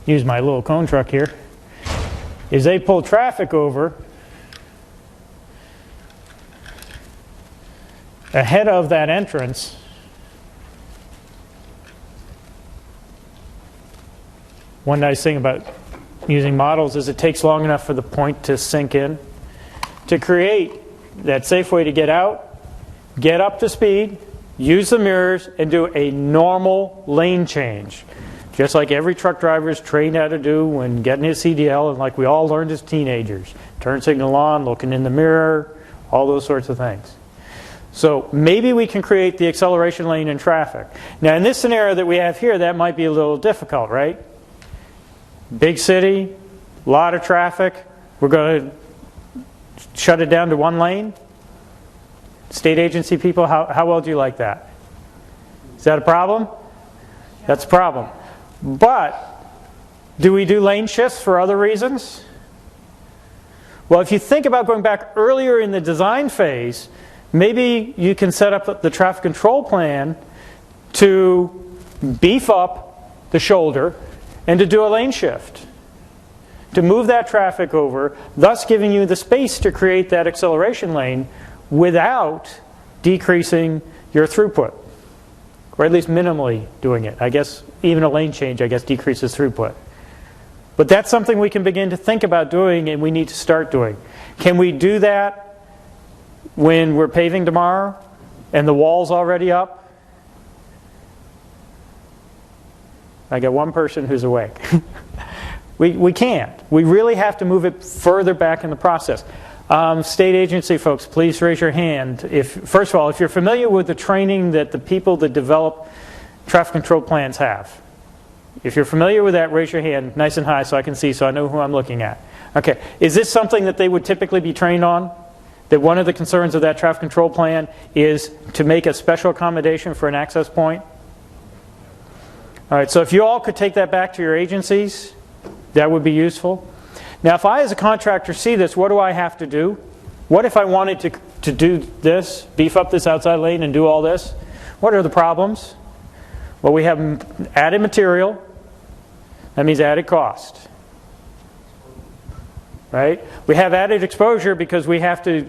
use my little cone truck here, is they pull traffic over ahead of that entrance. One nice thing about using models is it takes long enough for the point to sink in. To create that safe way to get out, get up to speed, use the mirrors, and do a normal lane change. Just like every truck driver is trained how to do when getting his CDL, and like we all learned as teenagers. Turn signal on, looking in the mirror, all those sorts of things. So maybe we can create the acceleration lane in traffic. Now in this scenario that we have here, that might be a little difficult, right? Big city, a lot of traffic. We're going to shut it down to one lane? State agency people, how well do you like that? Is that a problem? That's a problem. But do we do lane shifts for other reasons? Well, if you think about going back earlier in the design phase, maybe you can set up the traffic control plan to beef up the shoulder and to do a lane shift. To move that traffic over, thus giving you the space to create that acceleration lane without decreasing your throughput. Or at least minimally doing it. I guess even a lane change, decreases throughput. But that's something we can begin to think about doing and we need to start doing. Can we do that when we're paving tomorrow and the wall's already up? I got one person who's awake. We can't. We really have to move it further back in the process. State agency folks, please raise your hand. First of all, if you're familiar with the training that the people that develop traffic control plans have. If you're familiar with that, raise your hand nice and high so I can see, so I know who I'm looking at. Okay. Is this something that they would typically be trained on? That one of the concerns of that traffic control plan is to make a special accommodation for an access point? All right, so if you all could take that back to your agencies, that would be useful. Now, if I as a contractor see this, what do I have to do? What if I wanted to do this, beef up this outside lane and do all this? What are the problems? Well, we have added material. That means added cost. Right? We have added exposure because we have to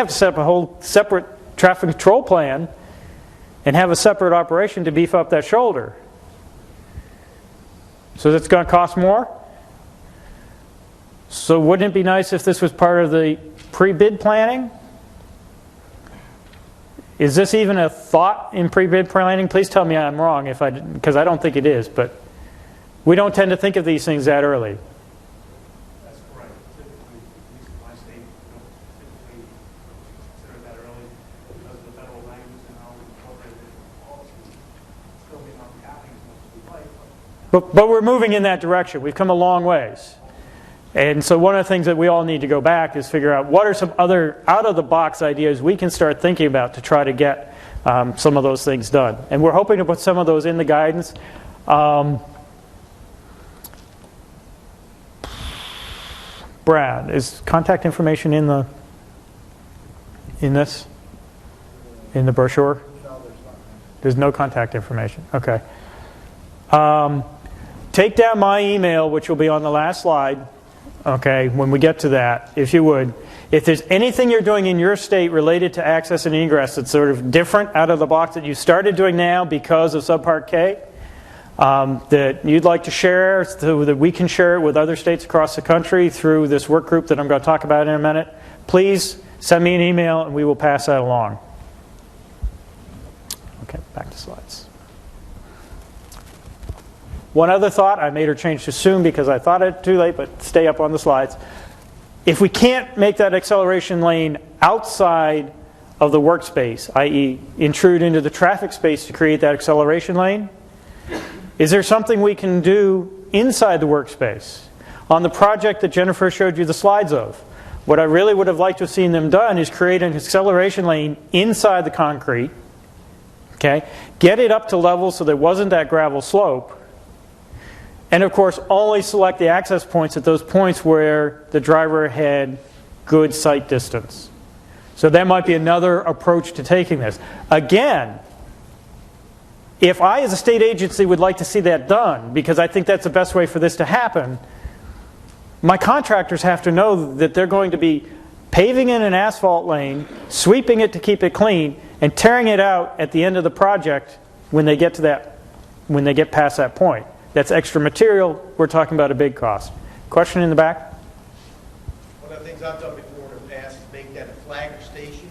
set up a whole separate traffic control plan and have a separate operation to beef up that shoulder. So that's going to cost more? So wouldn't it be nice if this was part of the pre-bid planning? Is this even a thought in pre-bid planning? Please tell me I'm wrong because I don't think it is, but we don't tend to think of these things that early. That's correct. Typically, at least in my state, we don't typically consider that early because of the federal language and how we incorporate it in policy. Still may not be happening as much as we'd like. But we're moving in that direction. We've come a long ways. And so one of the things that we all need to go back is figure out what are some other out-of-the-box ideas we can start thinking about to try to get some of those things done. And we're hoping to put some of those in the guidance. Brad, is contact information in the in the brochure? No, there's not. There's no contact information. Okay. Take down my email, which will be on the last slide. Okay, when we get to that, if you would. If there's anything you're doing in your state related to access and egress that's sort of different out of the box that you started doing now because of Subpart K, that you'd like to share so that we can share it with other states across the country through this work group that I'm going to talk about in a minute, please send me an email and we will pass that along. Okay, back to slides. One other thought, I made her change to soon because I thought it too late, but stay up on the slides. If we can't make that acceleration lane outside of the workspace, i.e. intrude into the traffic space to create that acceleration lane, is there something we can do inside the workspace? On the project that Jennifer showed you the slides of, what I really would have liked to have seen them done is create an acceleration lane inside the concrete, okay? Get it up to level so there wasn't that gravel slope, and of course only select the access points at those points where the driver had good sight distance. So that might be another approach to taking this. Again, if I as a state agency would like to see that done, because I think that's the best way for this to happen, my contractors have to know that they're going to be paving in an asphalt lane, sweeping it to keep it clean, and tearing it out at the end of the project when they get to that, when they get past that point. That's extra material. We're talking about a big cost. Question in the back? One of the things I've done before in the past is make that a flagger station.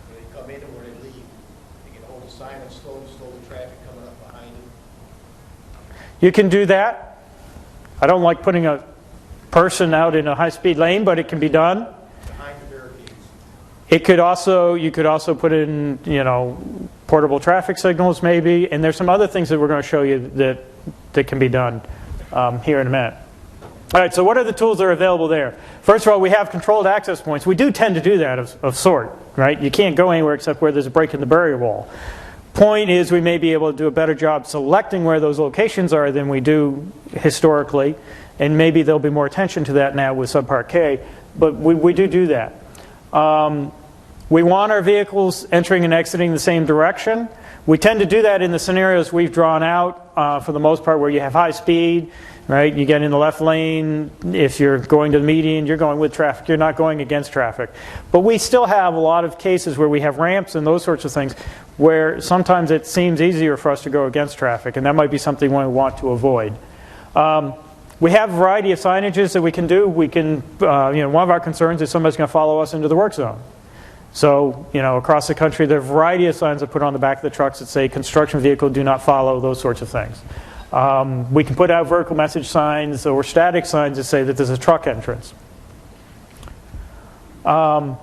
When they come in and where they leave, they can hold a sign and slow the traffic coming up behind them. You can do that. I don't like putting a person out in a high-speed lane, but it can be done. Behind the barricades. It could also, you could also put in, portable traffic signals maybe, and there's some other things that we're going to show you that can be done here in a minute. All right, so what are the tools that are available there? First of all, we have controlled access points. We do tend to do that of sort, right? You can't go anywhere except where there's a break in the barrier wall. Point is we may be able to do a better job selecting where those locations are than we do historically, and maybe there'll be more attention to that now with Subpart K, but we do that. We want our vehicles entering and exiting the same direction. We tend to do that in the scenarios we've drawn out for the most part where you have high speed, right? You get in the left lane. If you're going to the median, you're going with traffic. You're not going against traffic. But we still have a lot of cases where we have ramps and those sorts of things where sometimes it seems easier for us to go against traffic, and that might be something we want to avoid. We have a variety of signages that we can do. We can, one of our concerns is somebody's going to follow us into the work zone. So, across the country, there are a variety of signs that put on the back of the trucks that say construction vehicle, do not follow, those sorts of things. We can put out vertical message signs or static signs that say that there's a truck entrance.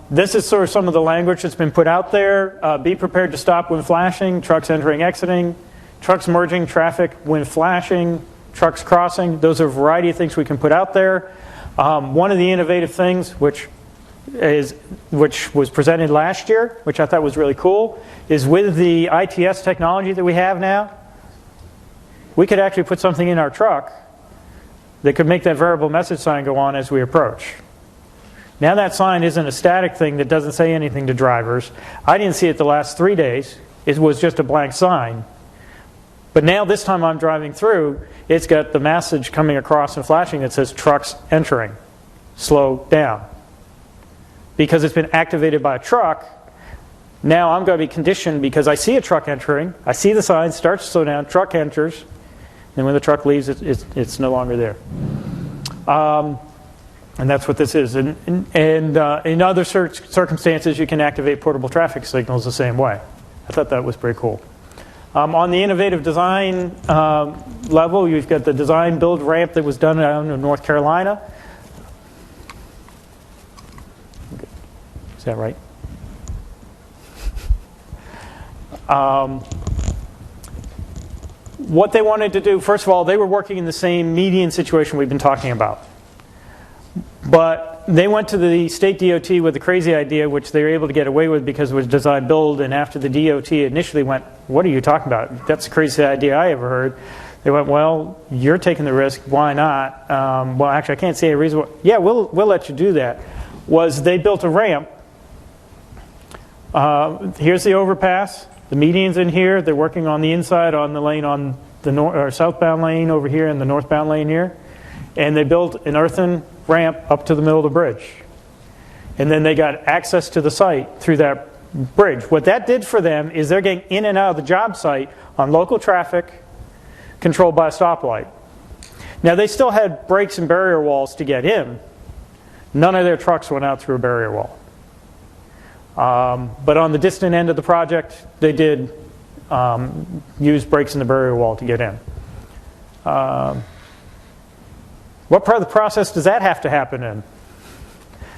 This is sort of some of the language that's been put out there. Be prepared to stop when flashing, trucks entering, exiting, trucks merging, traffic when flashing, trucks crossing. Those are a variety of things we can put out there. One of the innovative things, which was presented last year, which I thought was really cool, is with the ITS technology that we have now, we could actually put something in our truck that could make that variable message sign go on as we approach. Now that sign isn't a static thing that doesn't say anything to drivers. I didn't see it the last 3 days. It was just a blank sign. But now this time I'm driving through, it's got the message coming across and flashing that says trucks entering, slow down. Because it's been activated by a truck, now I'm going to be conditioned because I see a truck entering, I see the sign, starts to slow down, truck enters, and when the truck leaves, it's no longer there. And that's what this is. And in other circumstances, you can activate portable traffic signals the same way. I thought that was pretty cool. On the innovative design level, you've got the design build ramp that was done out in North Carolina. Is that right? what they wanted to do, first of all, they were working in the same median situation we've been talking about. But they went to the state DOT with a crazy idea, which they were able to get away with because it was design build, and after the DOT initially went, what are you talking about? That's the craziest idea I ever heard. They went, well, you're taking the risk, why not? Well, actually, I can't see a reason why. Yeah, we'll let you do that. Was they built a ramp. Here's the overpass. The median's in here. They're working on the inside on the lane on the southbound lane over here and the northbound lane here. And they built an earthen ramp up to the middle of the bridge. And then they got access to the site through that bridge. What that did for them is they're getting in and out of the job site on local traffic controlled by a stoplight. Now, they still had brakes and barrier walls to get in. None of their trucks went out through a barrier wall. But on the distant end of the project, they did use brakes in the barrier wall to get in. What part of the process does that have to happen in?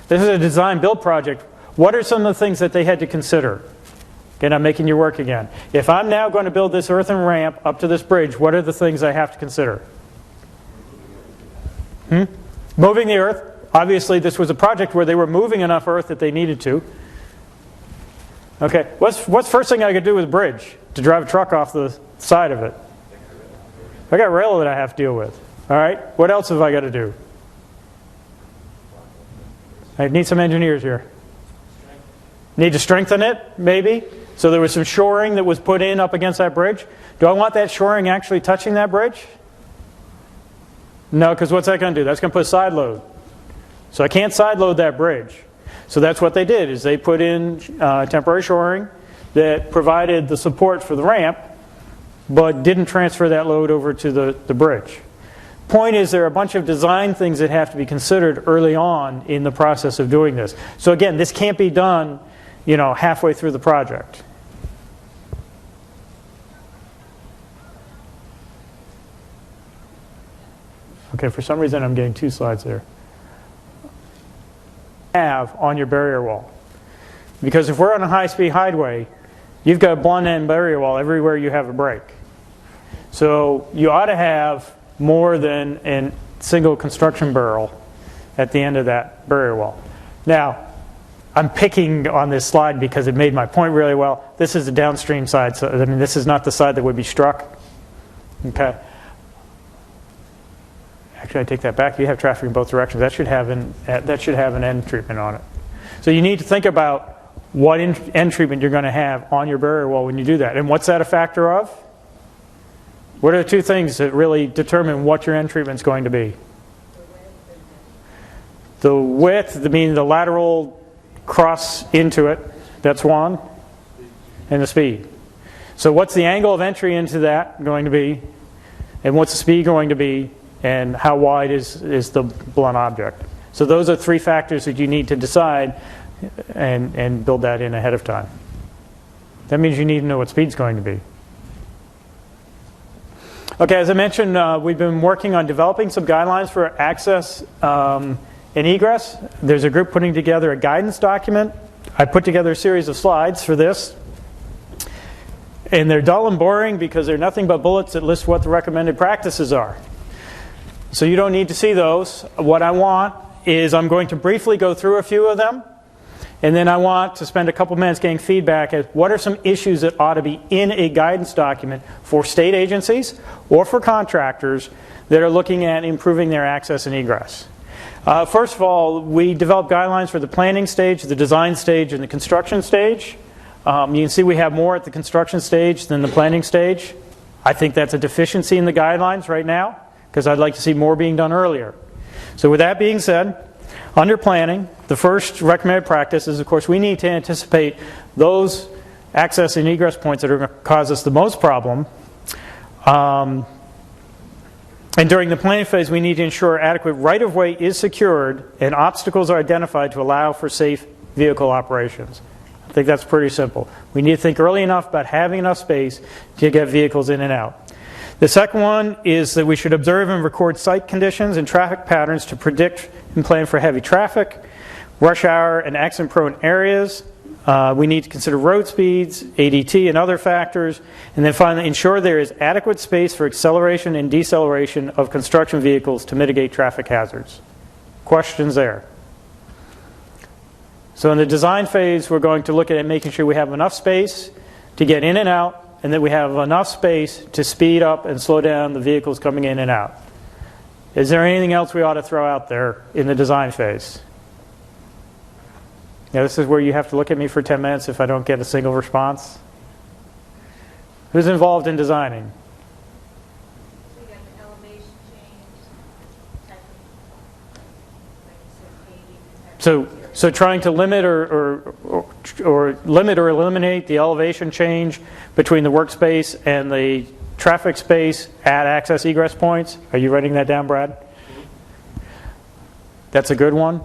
This is a design-build project. What are some of the things that they had to consider? Again, I'm making you work again. If I'm now going to build this earthen ramp up to this bridge, what are the things I have to consider? Moving the earth. Obviously, this was a project where they were moving enough earth that they needed to. Okay, what's the first thing I could do with a bridge? To drive a truck off the side of it. I got rail that I have to deal with. All right, what else have I got to do? I need some engineers here. Need to strengthen it, maybe? So there was some shoring that was put in up against that bridge. Do I want that shoring actually touching that bridge? No, because what's that going to do? That's going to put a side load. So I can't side load that bridge. So that's what they did, is they put in temporary shoring that provided the support for the ramp, but didn't transfer that load over to the bridge. Point is, there are a bunch of design things that have to be considered early on in the process of doing this. So again, this can't be done, halfway through the project. Okay, for some reason I'm getting two slides there. Have on your barrier wall. Because if we're on a high-speed highway, you've got a blunt end barrier wall everywhere you have a break. So you ought to have more than a single construction barrel at the end of that barrier wall. Now, I'm picking on this slide because it made my point really well. This is the downstream side, so this is not the side that would be struck. Okay. Actually, I take that back. You have traffic in both directions. That should have an end treatment on it. So you need to think about what end treatment you're going to have on your barrier wall when you do that. And what's that a factor of? What are the two things that really determine what your end treatment is going to be? The width, meaning the lateral cross into it, that's one, and the speed. So what's the angle of entry into that going to be, and what's the speed going to be, and how wide is the blunt object? So those are three factors that you need to decide and build that in ahead of time. That means you need to know what speed's going to be. Okay, as I mentioned, we've been working on developing some guidelines for access and egress. There's a group putting together a guidance document. I put together a series of slides for this. And they're dull and boring because they're nothing but bullets that list what the recommended practices are. So you don't need to see those. What I want is I'm going to briefly go through a few of them. And then I want to spend a couple minutes getting feedback at what are some issues that ought to be in a guidance document for state agencies or for contractors that are looking at improving their access and egress. First of all, we developed guidelines for the planning stage, the design stage, and the construction stage. You can see we have more at the construction stage than the planning stage. I think that's a deficiency in the guidelines right now because I'd like to see more being done earlier. So with that being said, under planning, the first recommended practice is, of course, we need to anticipate those access and egress points that are going to cause us the most problem. And during the planning phase, we need to ensure adequate right-of-way is secured and obstacles are identified to allow for safe vehicle operations. I think that's pretty simple. We need to think early enough about having enough space to get vehicles in and out. The second one is that we should observe and record site conditions and traffic patterns to predict and plan for heavy traffic, rush hour, and accident-prone areas. We need to consider road speeds, ADT, and other factors. And then finally, ensure there is adequate space for acceleration and deceleration of construction vehicles to mitigate traffic hazards. Questions there? So in the design phase, we're going to look at making sure we have enough space to get in and out, and that we have enough space to speed up and slow down the vehicles coming in and out. Is there anything else we ought to throw out there in the design phase? Now, this is where you have to look at me for 10 minutes if I don't get a single response. Who's involved in designing? We got the elevation change, type of, like you said, paving, type So trying to limit or limit or eliminate the elevation change between the workspace and the traffic space at access egress points. Are you writing that down, Brad? That's a good one.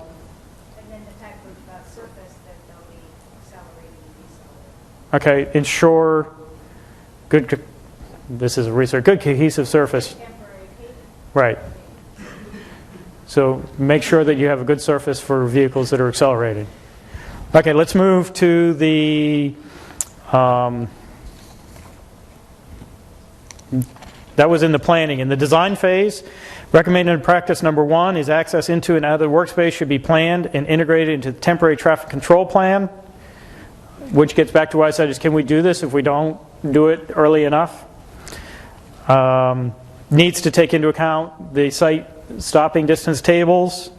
and then the type of surface that they'll be accelerating and decelerating. Okay, ensure good, this is a research, good cohesive surface. Temporary paving. Right. So make sure that you have a good surface for vehicles that are accelerating. Okay, let's move to the, that was in the planning. In the design phase, recommended practice number 1 is access into and out of the workspace should be planned and integrated into the temporary traffic control plan, which gets back to what I said is, can we do this if we don't do it early enough? Needs to take into account the site stopping distance tables.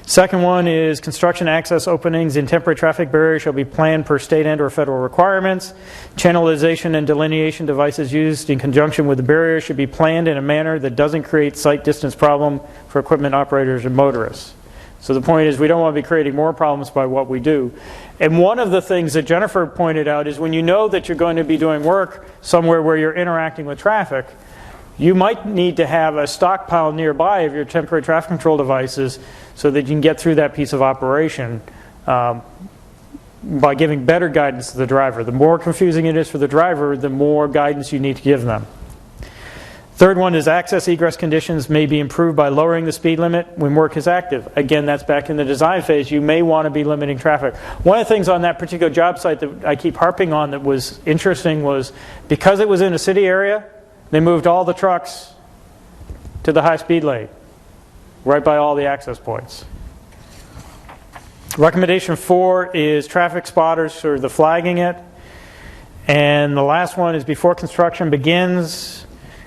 Second one is construction access openings in temporary traffic barriers shall be planned per state and or federal requirements. Channelization and delineation devices used in conjunction with the barrier should be planned in a manner that doesn't create site distance problem for equipment operators and motorists. So the point is, we don't want to be creating more problems by what we do. And one of the things that Jennifer pointed out is when you know that you're going to be doing work somewhere where you're interacting with traffic, you might need to have a stockpile nearby of your temporary traffic control devices so that you can get through that piece of operation by giving better guidance to the driver. The more confusing it is for the driver, the more guidance you need to give them. Third one is access egress conditions may be improved by lowering the speed limit when work is active. Again, that's back in the design phase. You may want to be limiting traffic. One of the things on that particular job site that I keep harping on that was interesting was because it was in a city area, they moved all the trucks to the high-speed lane, right by all the access points. Recommendation 4 is traffic spotters for the flagging it. And the last one is before construction begins,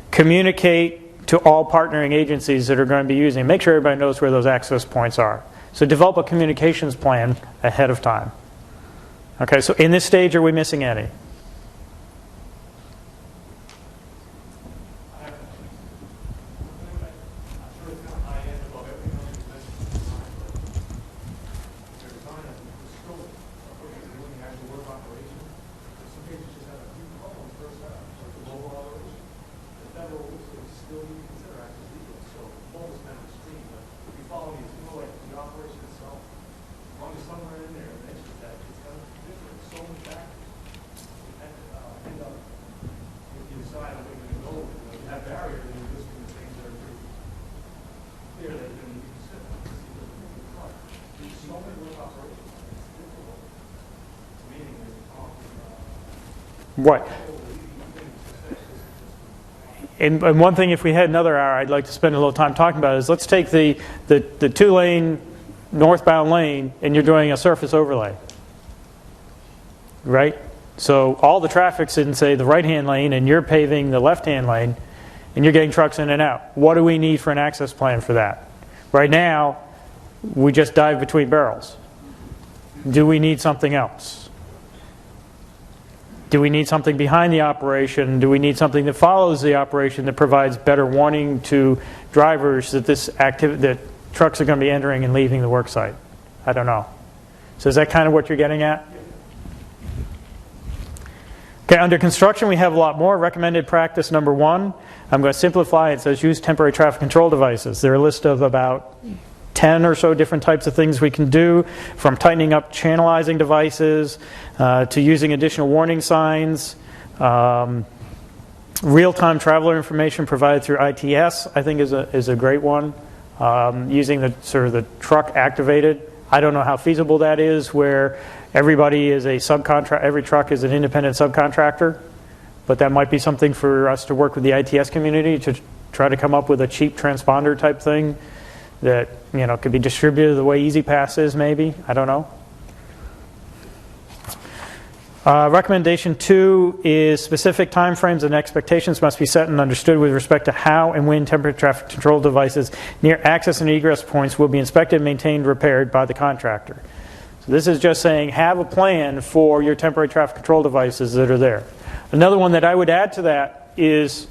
communicate to all partnering agencies that are going to be using. Make sure everybody knows where those access points are. So develop a communications plan ahead of time. Okay, so in this stage, are we missing any? Right. And one thing, if we had another hour, I'd like to spend a little time talking about is let's take the 2-lane northbound lane and you're doing a surface overlay. Right? So all the traffic's in, say, the right-hand lane and you're paving the left-hand lane and you're getting trucks in and out. What do we need for an access plan for that? Right now, we just dive between barrels. Do we need something else? Do we need something behind the operation? Do we need something that follows the operation that provides better warning to drivers that that trucks are going to be entering and leaving the work site? I don't know. So is that kind of what you're getting at? Okay, under construction we have a lot more. Recommended practice number 1. I'm going to simplify it. It says use temporary traffic control devices. There are a list of about 10 or so different types of things we can do, from tightening up channelizing devices to using additional warning signs. Real-time traveler information provided through ITS, I think, is a great one. Using the truck activated. I don't know how feasible that is, where everybody is a subcontract, every truck is an independent subcontractor, but that might be something for us to work with the ITS community to try to come up with a cheap transponder type thing that, you know, could be distributed the way EasyPass is, maybe. I don't know. Recommendation 2 is specific timeframes and expectations must be set and understood with respect to how and when temporary traffic control devices near access and egress points will be inspected, maintained, repaired by the contractor. So this is just saying have a plan for your temporary traffic control devices that are there. Another one that I would add to that is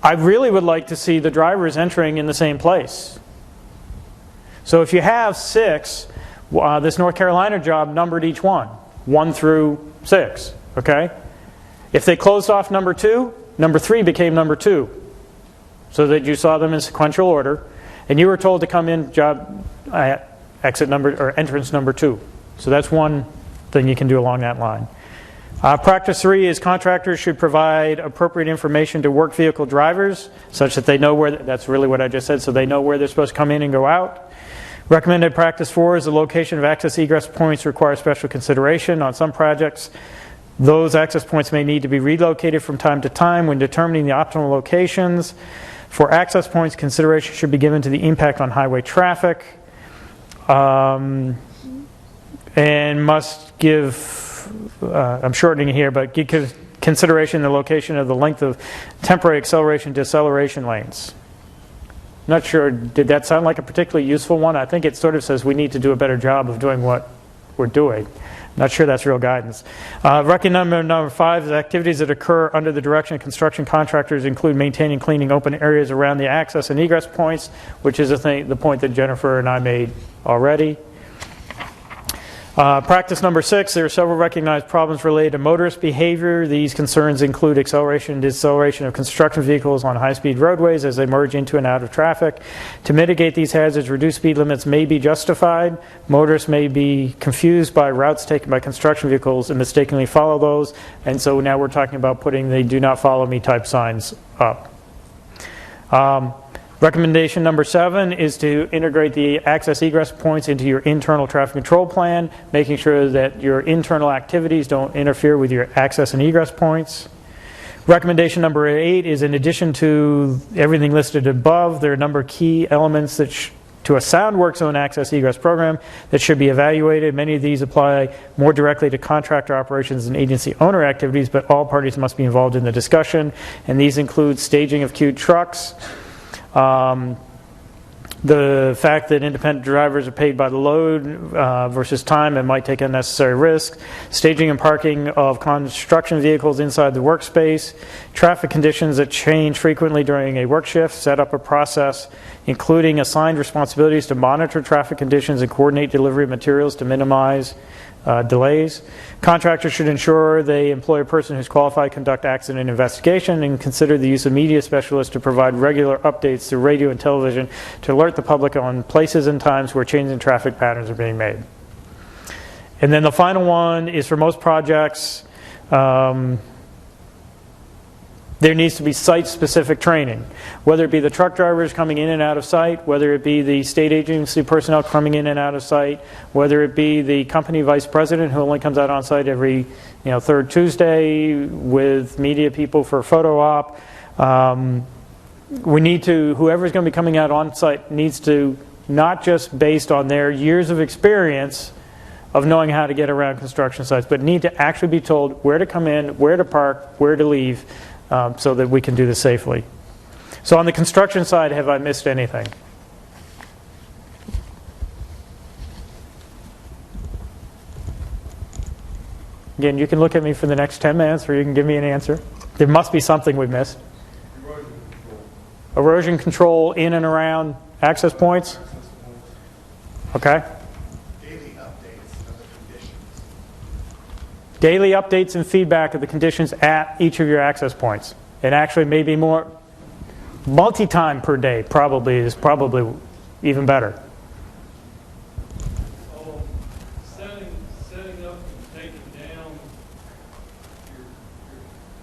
I really would like to see the drivers entering in the same place. So if you have 6, this North Carolina job numbered each one, 1 through 6, okay? If they closed off number 2, number 3 became number 2, so that you saw them in sequential order, and you were told to come in job exit number or entrance number 2. So that's one thing you can do along that line. Practice 3 is contractors should provide appropriate information to work vehicle drivers such that they know where, that's really what I just said, so they know where they're supposed to come in and go out. Recommended practice 4 is the location of access egress points require special consideration. On some projects, those access points may need to be relocated from time to time. When determining the optimal locations for access points, consideration should be given to the impact on highway traffic, and must give, I'm shortening it here, but give consideration the location of the length of temporary acceleration deceleration lanes. Not sure, did that sound like a particularly useful one? I think it sort of says we need to do a better job of doing what we're doing. Not sure that's real guidance. Recommendation number 5 is activities that occur under the direction of construction contractors include maintaining, cleaning open areas around the access and egress points, which is the point that Jennifer and I made already. Practice number 6, there are several recognized problems related to motorist behavior. These concerns include acceleration and deceleration of construction vehicles on high-speed roadways as they merge into and out of traffic. To mitigate these hazards, reduced speed limits may be justified. Motorists may be confused by routes taken by construction vehicles and mistakenly follow those. And so now we're talking about putting the do not follow me type signs up. Recommendation number 7 is to integrate the access egress points into your internal traffic control plan, making sure that your internal activities don't interfere with your access and egress points. Recommendation number 8 is in addition to everything listed above, there are a number of key elements that to a sound work zone access egress program that should be evaluated. Many of these apply more directly to contractor operations and agency owner activities, but all parties must be involved in the discussion, and these include staging of queued trucks, the fact that independent drivers are paid by the load versus time and might take unnecessary risks, staging and parking of construction vehicles inside the workspace, traffic conditions that change frequently during a work shift, set up a process including assigned responsibilities to monitor traffic conditions and coordinate delivery of materials to minimize delays. Contractors should ensure they employ a person who's qualified to conduct accident investigation and consider the use of media specialists to provide regular updates through radio and television to alert the public on places and times where changes in traffic patterns are being made. And then the final one is for most projects, there needs to be site-specific training, whether it be the truck drivers coming in and out of site, whether it be the state agency personnel coming in and out of site, whether it be the company vice president who only comes out on site every third Tuesday with media people for a photo op. We need to, whoever's going to be coming out on site needs to, not just based on their years of experience of knowing how to get around construction sites, but need to actually be told where to come in, where to park, where to leave, so that we can do this safely. So on the construction side, have I missed anything? Again, you can look at me for the next 10 minutes or you can give me an answer. There must be something we've missed. Erosion control. Erosion control in and around access points? Okay. Daily updates of the conditions. Daily updates and feedback of the conditions at each of your access points. And actually maybe more, multi-time per day probably is probably even better. Setting up and taking down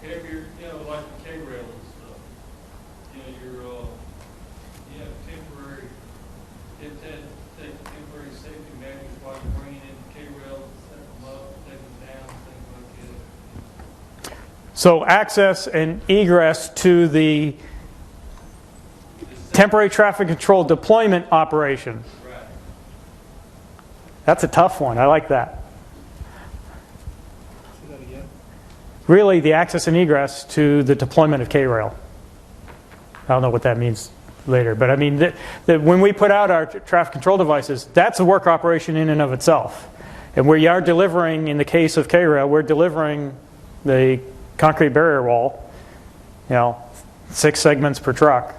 your heavier, like the K-rail and stuff. You have temporary, take temporary safety measures while you're bringing in the So access and egress to the temporary traffic control deployment operation. That's a tough one. I like that. Really, the access and egress to the deployment of K-Rail. I don't know what that means later, but I mean, when we put out our traffic control devices, that's a work operation in and of itself. And we are delivering, in the case of K-Rail, we're delivering the concrete barrier wall, 6 segments per truck.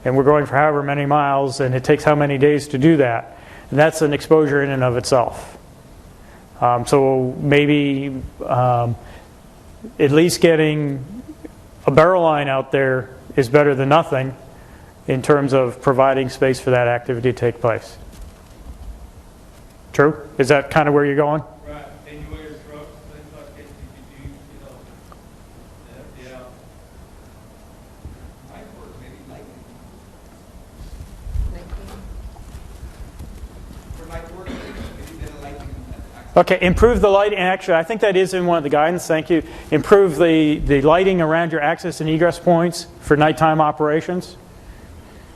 And we're going for however many miles, and it takes how many days to do that. And that's an exposure in and of itself. So maybe at least getting a barrel line out there is better than nothing in terms of providing space for that activity to take place. True? Is that kind of where you're going? Right. Anywhere trucks, things like that you could do, yeah. Might work, maybe lightning. Or might work, maybe then lightning. Okay, improve the lighting. Actually, I think that is in one of the guidance. Thank you. Improve the lighting around your access and egress points for nighttime operations.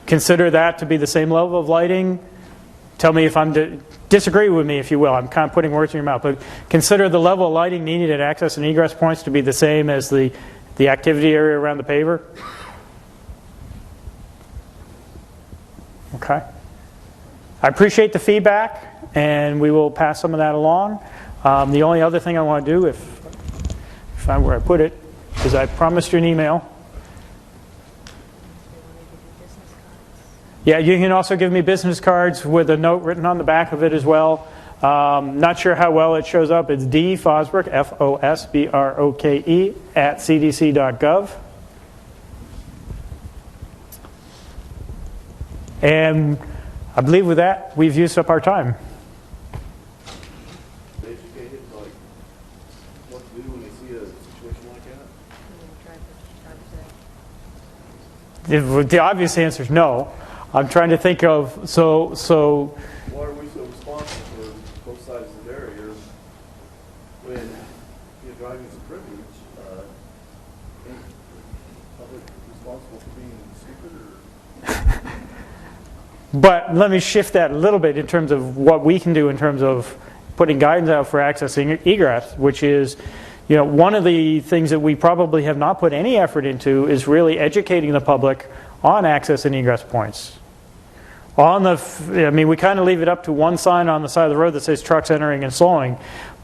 Consider that to be the same level of lighting. Tell me if I'm disagree with me, if you will. I'm kind of putting words in your mouth, but consider the level of lighting needed at access and egress points to be the same as the activity area around the paver. Okay. I appreciate the feedback, and we will pass some of that along. The only other thing I want to do, if I'm where I put it, is I promised you an email. Yeah, you can also give me business cards with a note written on the back of it as well. Not sure how well it shows up. It's D. Fosbrook, Fosbroke, at cdc.gov. And I believe with that, we've used up our time. Educated, like what to do when they see a situation like that? The obvious answer is no. I'm trying to think of, so Why are we so responsible for both sides of the barrier when driving is a privilege? Ain't public responsible for being stupid or? but let me shift that a little bit in terms of what we can do in terms of putting guidance out for accessing egress, which is, one of the things that we probably have not put any effort into is really educating the public on access and egress points. We kind of leave it up to one sign on the side of the road that says trucks entering and slowing.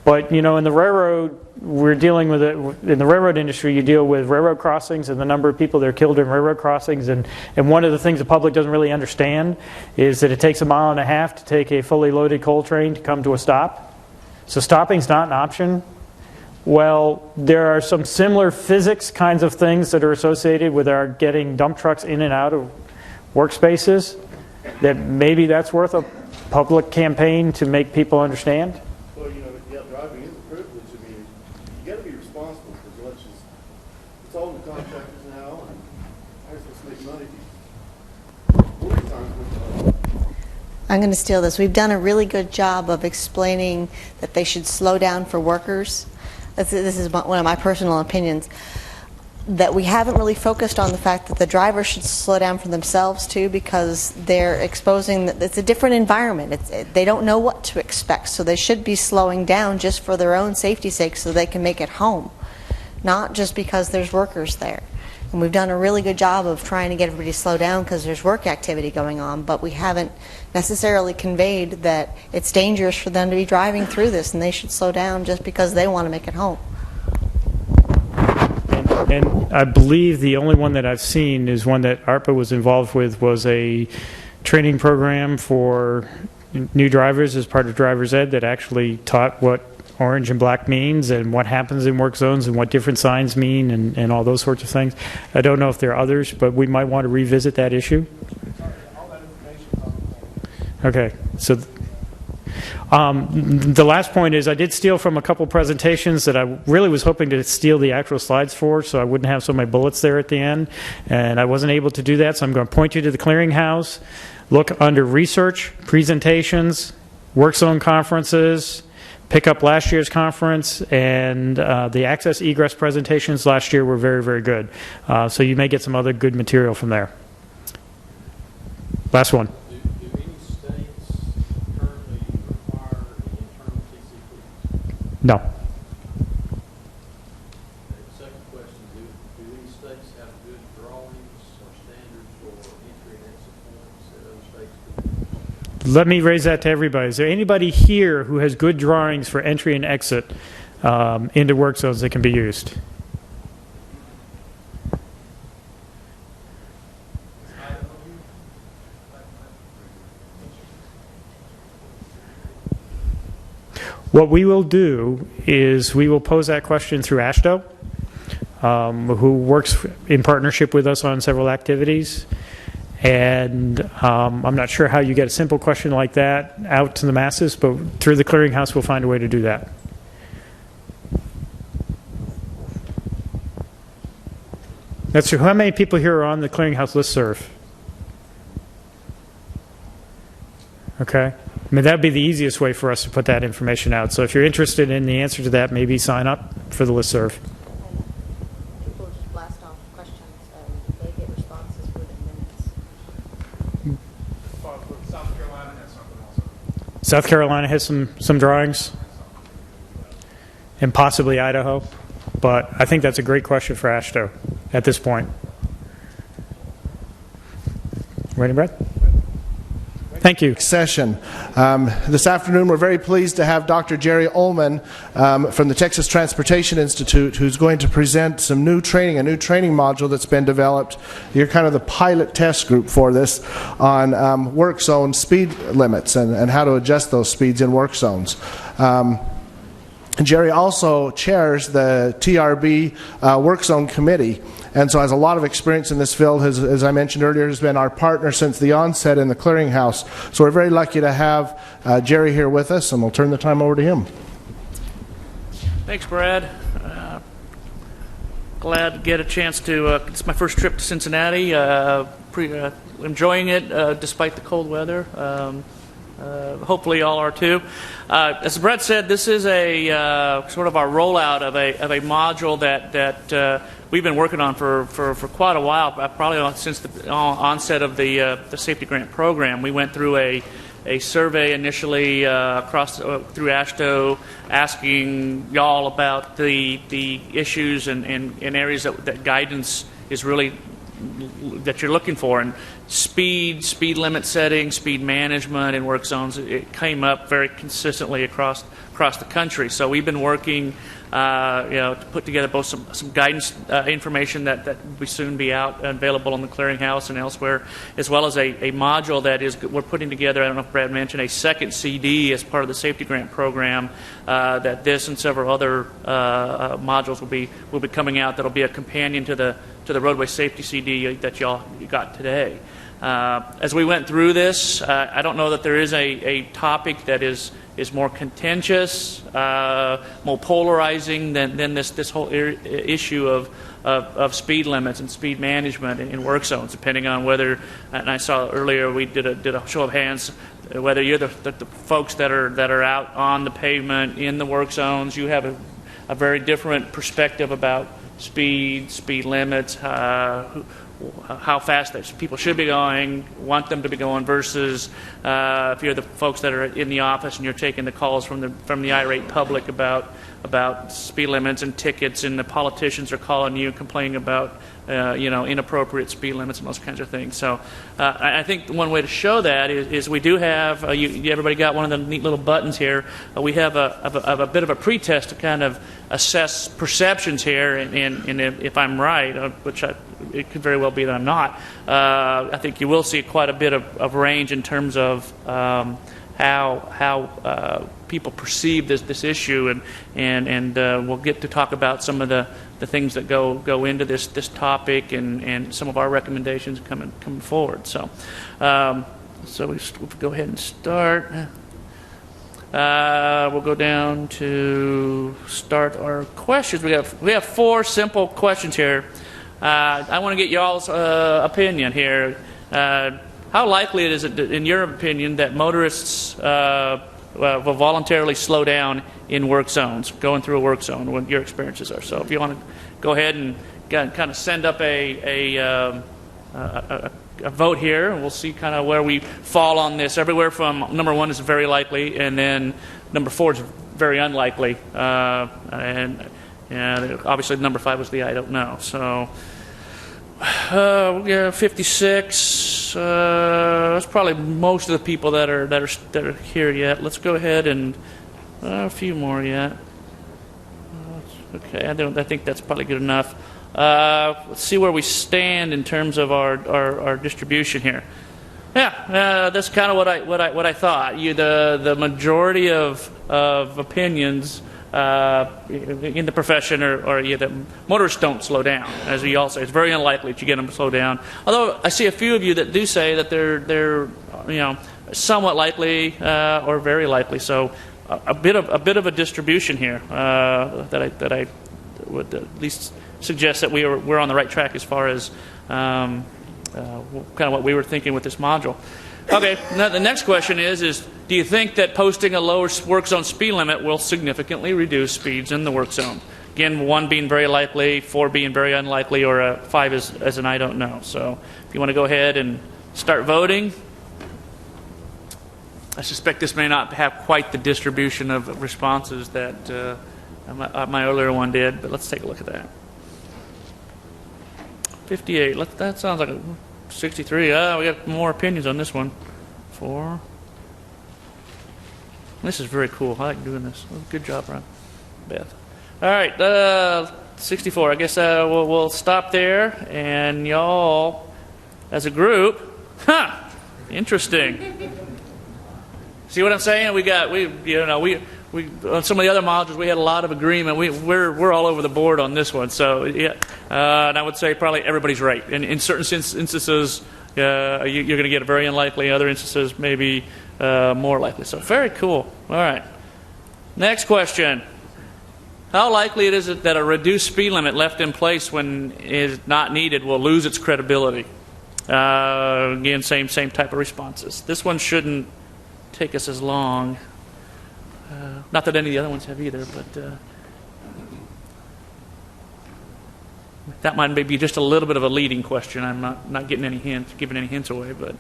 But, in the railroad, we're dealing with it. In the railroad industry, you deal with railroad crossings and the number of people that are killed in railroad crossings. And one of the things the public doesn't really understand is that it takes 1.5 miles to take a fully loaded coal train to come to a stop. So stopping's not an option. Well, there are some similar physics kinds of things that are associated with our getting dump trucks in and out of workspaces, that maybe that's worth a public campaign to make people understand. Well, driving is a privilege. I mean, you got to be responsible because it's all the contractors now, and I just supposed to make money. 40 times I'm going to steal this. We've done a really good job of explaining that they should slow down for workers. This is one of my personal opinions, that we haven't really focused on the fact that the driver should slow down for themselves too, because they're exposing, it's a different environment. They don't know what to expect, so they should be slowing down just for their own safety's sake so they can make it home, not just because there's workers there. And we've done a really good job of trying to get everybody to slow down because there's work activity going on, but we haven't necessarily conveyed that it's dangerous for them to be driving through this and they should slow down just because they want to make it home. And I believe the only one that I've seen is one that ARPA was involved with, was a training program for new drivers as part of driver's ed that actually taught what orange and black means and what happens in work zones and what different signs mean and all those sorts of things. I don't know if there are others, but we might want to revisit that issue. All that information's on the plan. Okay, so the last point is I did steal from a couple presentations that I really was hoping to steal the actual slides for, so I wouldn't have so many bullets there at the end, and I wasn't able to do that, so I'm going to point you to the clearinghouse. Look under research, presentations, work zone conferences, pick up last year's conference, and the access egress presentations last year were very, very good. So you may get some other good material from there. Last one. Do any states currently require an internal TCP? No. Second question, do any states have good drawings or standards for entry and exit points that other states do? Let me raise that to everybody. Is there anybody here who has good drawings for entry and exit into work zones that can be used? What we will do is we will pose that question through ASHTO, who works in partnership with us on several activities. And I'm not sure how you get a simple question like that out to the masses, but through the clearinghouse we'll find a way to do that. That's true. How many people here are on the clearinghouse listserv? Okay. I mean, that would be the easiest way for us to put that information out. So if you're interested in the answer to that, maybe sign up for the listserv. People just blast off questions and they get responses within minutes. South Carolina has something also. South Carolina has some drawings, and possibly Idaho. But I think that's a great question for ASHTO at this point. Ready, Brad? Thank you. Session. This afternoon, we're very pleased to have Dr. Jerry Ullman from the Texas Transportation Institute, who's going to present some new training, a new training module that's been developed. You're kind of the pilot test group for this on work zone speed limits and how to adjust those speeds in work zones. Jerry also chairs the TRB Work Zone Committee, and so has a lot of experience in this field. As I mentioned earlier, has been our partner since the onset in the clearinghouse. So we're very lucky to have Jerry here with us, and we'll turn the time over to him. Thanks, Brad. Glad to get a chance to, it's my first trip to Cincinnati. Enjoying it despite the cold weather. Hopefully y'all are too. As Brett said, this is a sort of our rollout of a module that we've been working on for quite a while, probably since the onset of the safety grant program. We went through a survey initially across through ASHTO, asking y'all about the issues and areas that guidance is really that you're looking for, and speed limit setting, speed management in work zones. It came up very consistently across the country. So we've been working, to put together both some guidance information that will soon be out and available on the clearinghouse and elsewhere, as well as a module that we're putting together. I don't know if Brad mentioned a second CD as part of the safety grant program. That this and several other modules will be coming out. That'll be a companion to the roadway safety CD that y'all got today. As we went through this, I don't know that there is a topic that is more contentious, more polarizing than this whole issue of speed limits and speed management in work zones, depending on whether, and I saw earlier we did a show of hands, whether you're the folks that are out on the pavement in the work zones. You have a very different perspective about speed limits, how fast people should be going, want them to be going, versus if you're the folks that are in the office and you're taking the calls from the irate public about speed limits and tickets, and the politicians are calling you complaining about inappropriate speed limits and those kinds of things. So I think one way to show that is we do have everybody got one of the neat little buttons here. We have a bit of a pretest to kind of assess perceptions here, and if I'm right, which it could very well be that I'm not, I think you will see quite a bit of range in terms of how people perceive this issue, and we'll get to talk about some of the things that go into this topic and some of our recommendations coming forward. So we'll go ahead and start. We'll go down to start our questions. We have 4 simple questions here. I want to get y'all's opinion here. How likely is it, in your opinion, that motorists will voluntarily slow down in work zones, going through a work zone, what your experiences are. So if you want to go ahead and kind of send up a vote here, and we'll see kind of where we fall on this. Everywhere from number 1 is very likely, and then number 4 is very unlikely, and obviously number 5 was the I don't know. So 56. That's probably most of the people that are here yet. Let's go ahead and a few more yet. Okay, I think that's probably good enough. Let's see where we stand in terms of our distribution here. Yeah, that's kind of what I thought. The majority of opinions in the profession are that motorists don't slow down, as we all say. It's very unlikely that you get them to slow down. Although I see a few of you that do say that they're somewhat likely or very likely. So a bit of a distribution here that I would at least suggest that we're on the right track as far as kind of what we were thinking with this module. Okay, now the next question is do you think that posting a lower work zone speed limit will significantly reduce speeds in the work zone? Again, 1 being very likely, 4 being very unlikely, or 5 as an I don't know. So if you want to go ahead and start voting. I suspect this may not have quite the distribution of responses that my earlier one did, but let's take a look at that. 58. That sounds like 63. We got more opinions on this one. 4. This is very cool. I like doing this. Good job, Ron. Beth. All right. 64. I guess we'll stop there. And y'all, as a group, interesting. See what I'm saying? We on some of the other modules we had a lot of agreement. We're all over the board on this one. So yeah, and I would say probably everybody's right. And in certain instances, you're going to get a very unlikely. Other instances, maybe more likely. So very cool. All right. Next question: how likely it is that a reduced speed limit left in place when it is not needed will lose its credibility? Again, same type of responses. This one shouldn't take us as long. Not that any of the other ones have either, but that might be just a little bit of a leading question. I'm not getting any hints, giving any hints away. But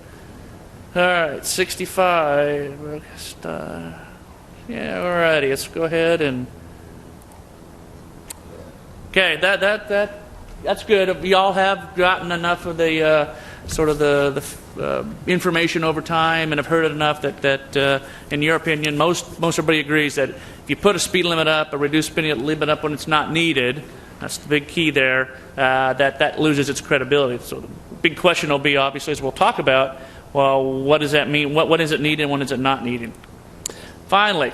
all right, 65. Yeah, alrighty. Let's go ahead and okay. That's good. We all have gotten enough of the sort of the information over time, and have heard it enough that in your opinion, most everybody agrees that if you put a speed limit up, a reduced speed limit up when it's not needed, that's the big key there. That loses its credibility. So the big question will be, obviously, as we'll talk about, well, what does that mean? What is it needed? And when is it not needed? Finally,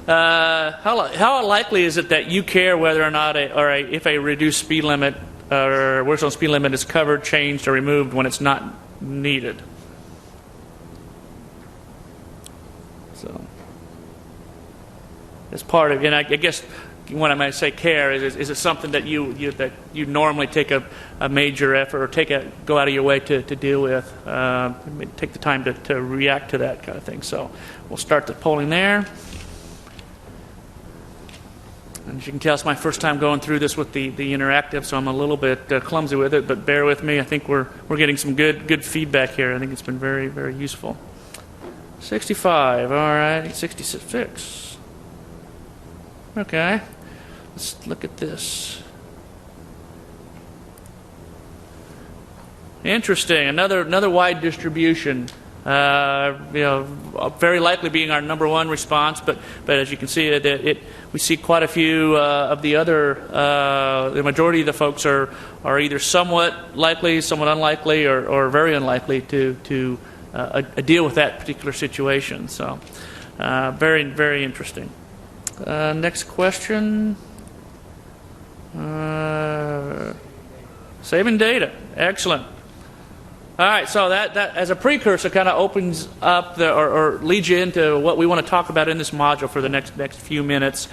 how likely is it that you care whether or not if a reduced speed limit or work zone speed limit is covered, changed, or removed when it's not needed? So, as part of, and I guess when I might say care, is it something that you normally take a major effort or go out of your way to deal with, take the time to react to that kind of thing. So we'll start the polling there. And as you can tell, it's my first time going through this with the interactive, so I'm a little bit clumsy with it, but bear with me. I think we're getting some good feedback here. I think it's been very, very useful. 65, all right, 66. Okay, let's look at this. Interesting, another wide distribution. Very likely being our number one response, but as you can see, we see quite a few of the other. The majority of the folks are either somewhat likely, somewhat unlikely, or very unlikely to deal with that particular situation. So, very, very interesting. Next question. Saving data, excellent. All right, so that as a precursor kind of opens up or leads you into what we want to talk about in this module for the next few minutes,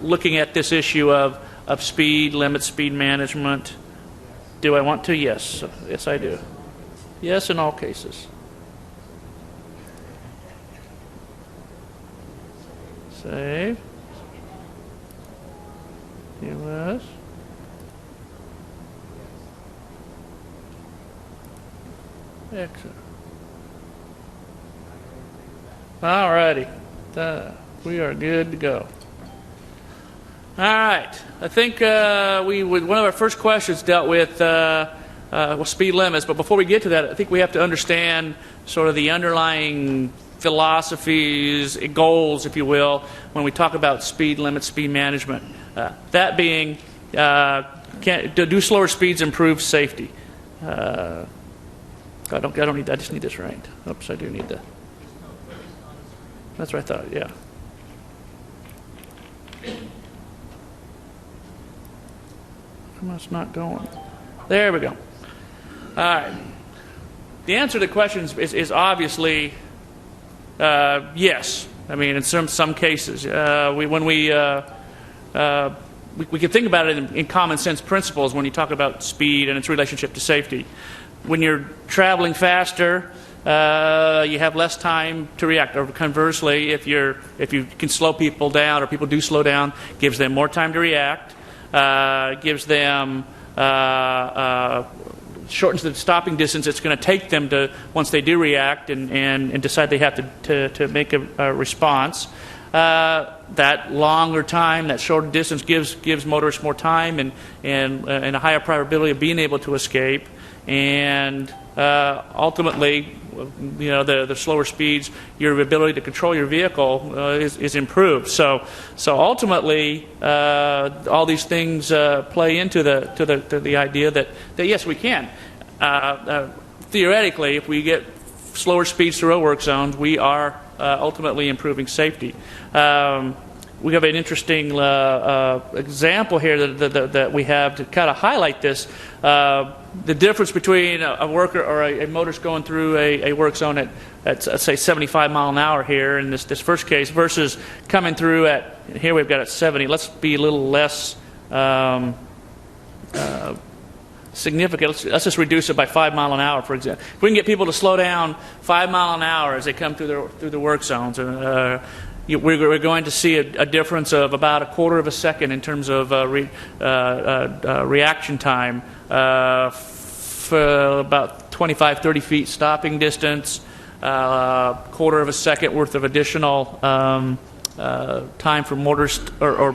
looking at this issue of speed limit, speed management. Do I want to? Yes. Yes, I do. Yes, in all cases. Save. US. Exit. All righty. We are good to go. All right. I think one of our first questions dealt with speed limits, but before we get to that, I think we have to understand sort of the underlying philosophies, goals, if you will, when we talk about speed limits, speed management. That being, do slower speeds improve safety? I don't need that. I just need this right. Oops, I do need that. That's what I thought. Yeah. Come on, it's not going. There we go. All right. The answer to the question is obviously yes. I mean, in some cases, we can think about it in common sense principles when you talk about speed and its relationship to safety. When you're traveling faster, you have less time to react. Or conversely, if you can slow people down, or people do slow down, gives them more time to react. Gives them shortens the stopping distance it's going to take them to, once they do react and decide they have to make a response. That longer time, that shorter distance gives motorists more time and a higher probability of being able to escape. And ultimately, the slower speeds, your ability to control your vehicle is improved. So ultimately, all these things play into the idea that yes, we can. Theoretically, if we get slower speeds through our work zones, we are ultimately improving safety. We have an interesting example here that we have to kind of highlight this. The difference between a worker or a motorist going through a work zone at let's say 75 mile an hour here in this first case versus coming through at, here we've got at 70. Let's be a little less significant. Let's just reduce it by 5 mile an hour, for example. If we can get people to slow down 5 mile an hour as they come through the work zones, we're going to see a difference of about a quarter of a second in terms of reaction time for about 25, 30 feet stopping distance, quarter of a second worth of additional time for motorists or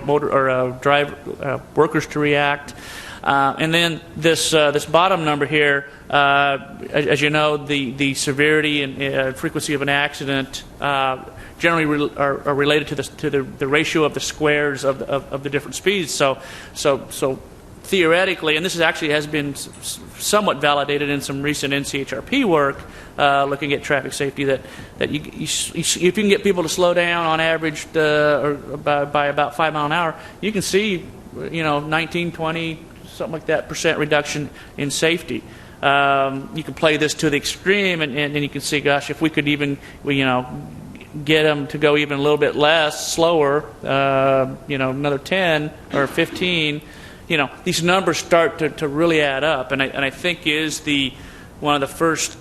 workers to react. And then this bottom number here, as you know, the severity and frequency of an accident generally are related to the ratio of the squares of the different speeds. So theoretically, and this has been somewhat validated in some recent NCHRP work looking at traffic safety, that if you can get people to slow down on average or by about 5 mile an hour, you can see 19, 20, something like that % reduction in safety. You can play this to the extreme, and you can see, gosh, if we could even get them to go even a little bit slower, another 10 or 15, these numbers start to really add up. And I think is one of the first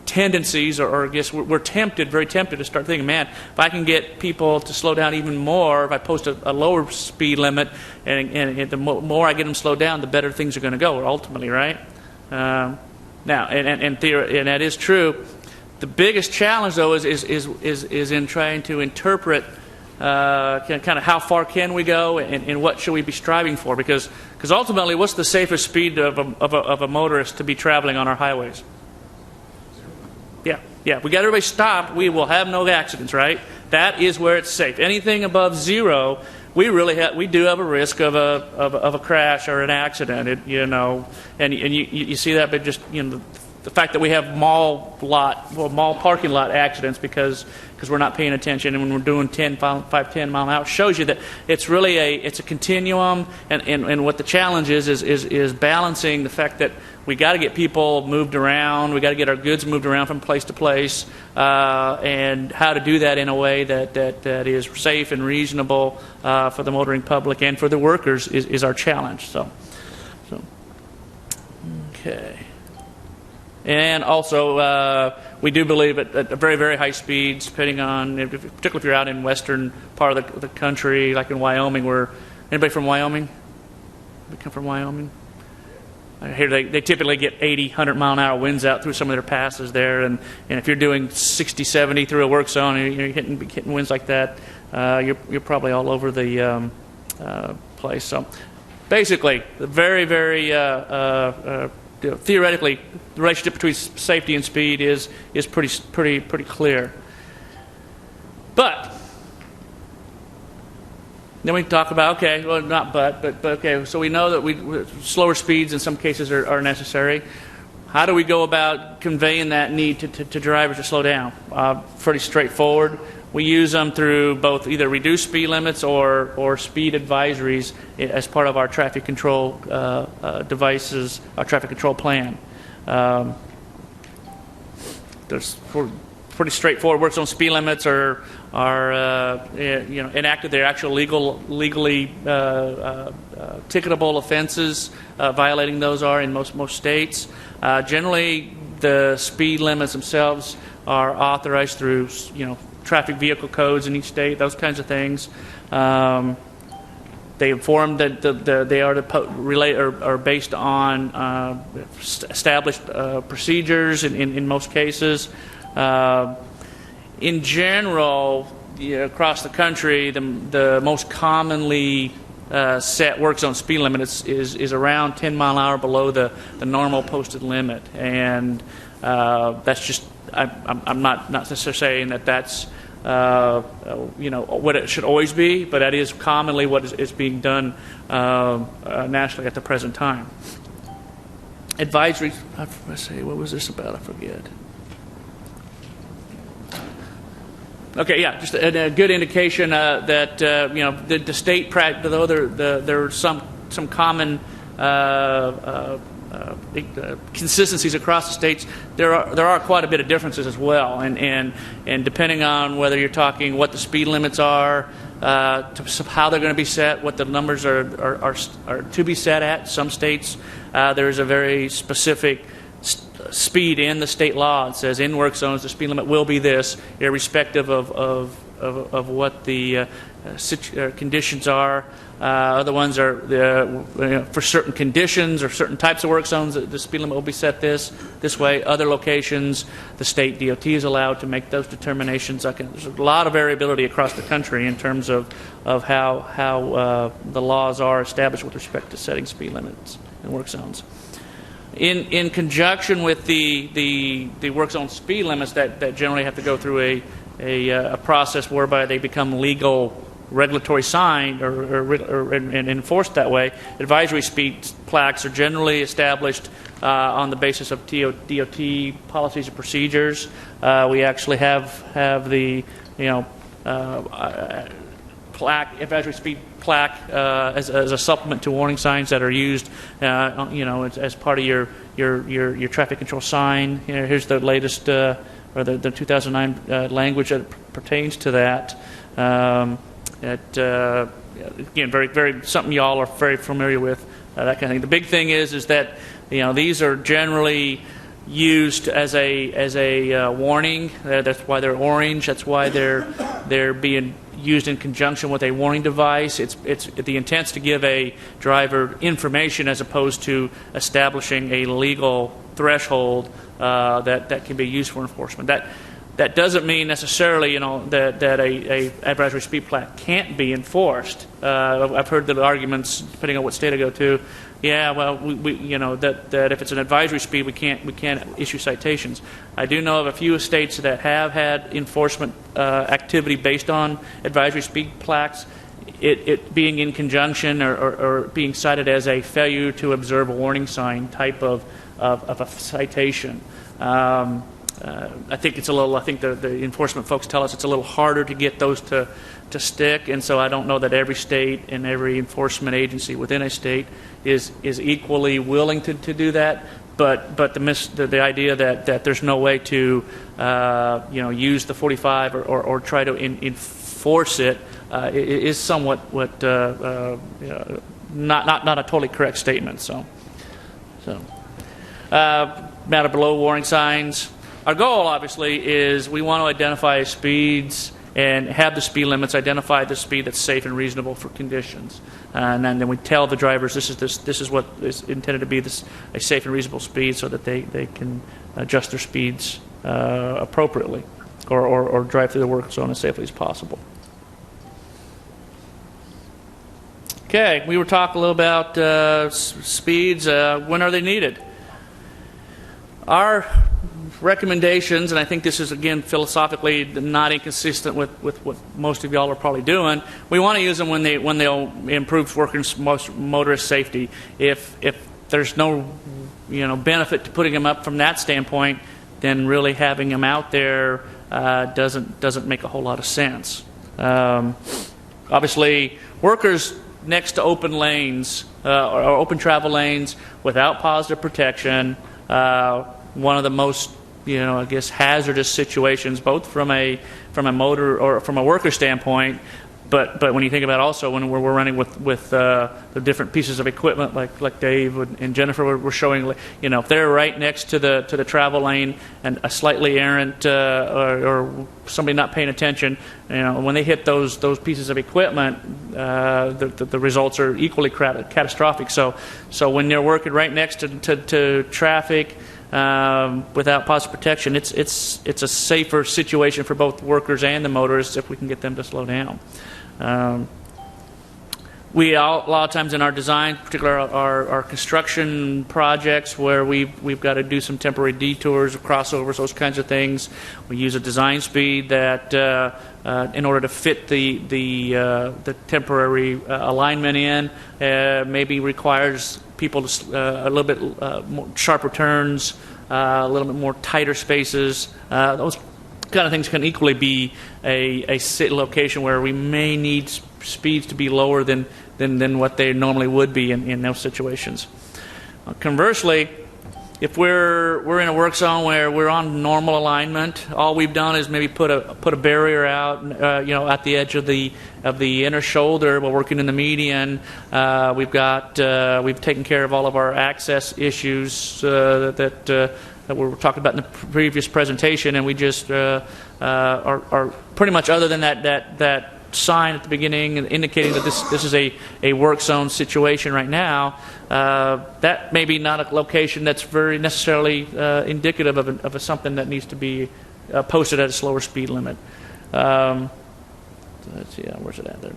tendencies, or I guess we're very tempted to start thinking, man, if I can get people to slow down even more, if I post a lower speed limit, and the more I get them slowed down, the better things are going to go ultimately, right? Now, and that is true. The biggest challenge, though, is in trying to interpret kind of how far can we go and what should we be striving for? Because ultimately, what's the safest speed of a motorist to be traveling on our highways? Yeah. If we got everybody stopped, we will have no accidents, right? That is where it's safe. Anything above 0, we do have a risk of a crash or an accident. And you see that, but just the fact that we have mall parking lot accidents because we're not paying attention, and when we're doing 10 mile an hour, shows you that it's really a continuum, and what the challenge is balancing the fact that we got to get people moved around, we got to get our goods moved around from place to place, and how to do that in a way that is safe and reasonable for the motoring public and for the workers is our challenge. So okay. And also, we do believe at very, very high speeds, depending on, particularly if you're out in western part of the country, like in Wyoming, where, anybody from Wyoming? Anybody come from Wyoming? I hear they typically get 80, 100 mile an hour winds out through some of their passes there, and if you're doing 60, 70 through a work zone, and you're hitting winds like that, you're probably all over the place. So basically, the very, very theoretically, the relationship between safety and speed is pretty clear. But then we talk about, okay, well, not but okay, so we know that slower speeds in some cases are necessary. How do we go about conveying that need to drivers to slow down? Pretty straightforward. We use them through both either reduced speed limits or speed advisories as part of our traffic control devices, our traffic control plan. There's pretty straightforward. Works on speed limits are enacted. They're actual legally ticketable offenses. Violating those are in most states. Generally, the speed limits themselves are authorized through traffic vehicle codes in each state. Those kinds of things. They inform that they are are based on established procedures in most cases. In general, across the country, the most commonly set work zone speed limit is around 10 mile an hour below the normal posted limit, and that's just I'm not necessarily saying that that's what it should always be, but that is commonly what is being done nationally at the present time. Advisories. Let's see, what was this about? I forget. Okay, yeah, just a good indication that the state practice, though there are some common consistencies across the states. There are quite a bit of differences as well, and depending on whether you're talking what the speed limits are, how they're going to be set, what the numbers are to be set at. Some states there is a very specific speed in the state law. It says in work zones the speed limit will be this, irrespective of what the conditions are. Other ones are for certain conditions or certain types of work zones, the speed limit will be set this way. Other locations, the state DOT is allowed to make those determinations. There's a lot of variability across the country in terms of how the laws are established with respect to setting speed limits in work zones. In conjunction with the work zone speed limits that generally have to go through a process whereby they become legal regulatory signed and enforced that way, advisory speed plaques are generally established on the basis of DOT policies and procedures. We actually have the plaque, advisory speed plaque as a supplement to warning signs that are used as part of your traffic control sign. Here's the latest or the 2009 language that pertains to that. Again, very something y'all are very familiar with, that kind of thing. The big thing is that these are generally used as a warning. That's why they're orange. That's why they're being used in conjunction with a warning device. It's the intent's to give a driver information as opposed to establishing a legal threshold that can be used for enforcement. That doesn't mean necessarily, that a advisory speed plaque can't be enforced. I've heard the arguments, depending on what state I go to. Yeah, well, that if it's an advisory speed, we can't issue citations. I do know of a few states that have had enforcement activity based on advisory speed plaques. It being in conjunction or being cited as a failure to observe a warning sign type of a citation. I think the enforcement folks tell us it's a little harder to get those to stick, and so I don't know that every state and every enforcement agency within a state is equally willing to do that. But the idea that there's no way to use the 45 or try to enforce it is somewhat not a totally correct statement. So. matter below warning signs. Our goal, obviously, is we want to identify speeds and have the speed limits, identify the speed that's safe and reasonable for conditions. And then we tell the drivers this is what is intended to be a safe and reasonable speed so that they can adjust their speeds appropriately or drive through the work zone as safely as possible. Okay, we were talking a little about speeds. When are they needed? Our recommendations, and I think this is, again, philosophically not inconsistent with what most of y'all are probably doing, we want to use them when they'll improve motorist safety. If there's no benefit to putting them up from that standpoint, then really having them out there doesn't make a whole lot of sense. Obviously, workers next to open lanes or open travel lanes without positive protection, one of the most hazardous situations, both from a motor or from a worker standpoint, but when you think about also when we're running with the different pieces of equipment, like Dave and Jennifer were showing, if they're right next to the travel lane and a slightly errant or somebody not paying attention, when they hit those pieces of equipment, the results are equally catastrophic. So when they're working right next to traffic, without positive protection, it's a safer situation for both workers and the motorists if we can get them to slow down. We a lot of times in our design, particularly our construction projects, where we've got to do some temporary detours, crossovers, those kinds of things. We use a design speed that, in order to fit the temporary alignment in, maybe requires people to a little bit more sharper turns, a little bit more tighter spaces. Those kind of things can equally be a location where we may need speeds to be lower than what they normally would be in those situations. Conversely, if we're in a work zone where we're on normal alignment, all we've done is maybe put a barrier out, at the edge of the inner shoulder while working in the median. We've taken care of all of our access issues that we were talking about in the previous presentation, and we just are pretty much, other than that sign at the beginning indicating that this is a work zone situation right now, that may be not a location that's very necessarily indicative of something that needs to be posted at a slower speed limit. Let's see, where's it at there?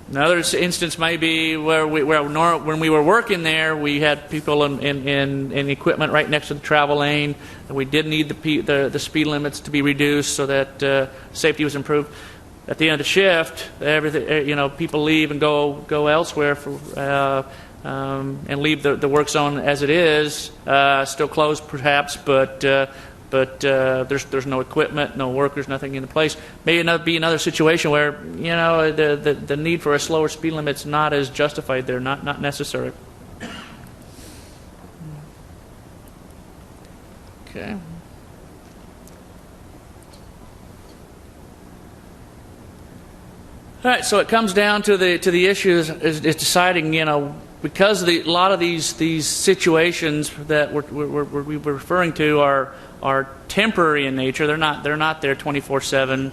Another instance may be when we were working there, we had people in equipment right next to the travel lane, and we did need the speed limits to be reduced so that safety was improved. At the end of the shift, everything, people leave and go elsewhere and leave the work zone as it is, still closed perhaps, but there's no equipment, no workers, nothing in the place. May be another situation where the need for a slower speed limit is not as justified there, not necessary. Okay. All right, so it comes down to the issues is deciding, because a lot of these situations that we're referring to are temporary in nature. They're not there 24/7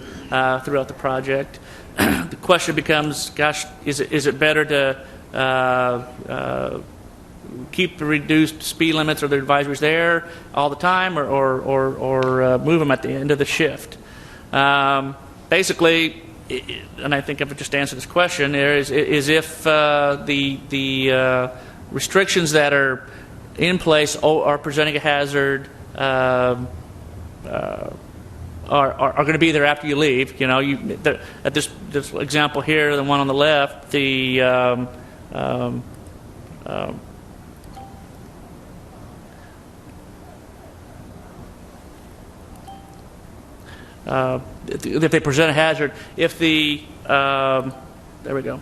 throughout the project. The question becomes, gosh, is it better to keep the reduced speed limits or the advisories there all the time, or move them at the end of the shift? Basically, and I think I've just answered this question, is if the restrictions that are in place are presenting a hazard, are going to be there after you leave. At this example here, the one on the left, if they present a hazard, if there we go.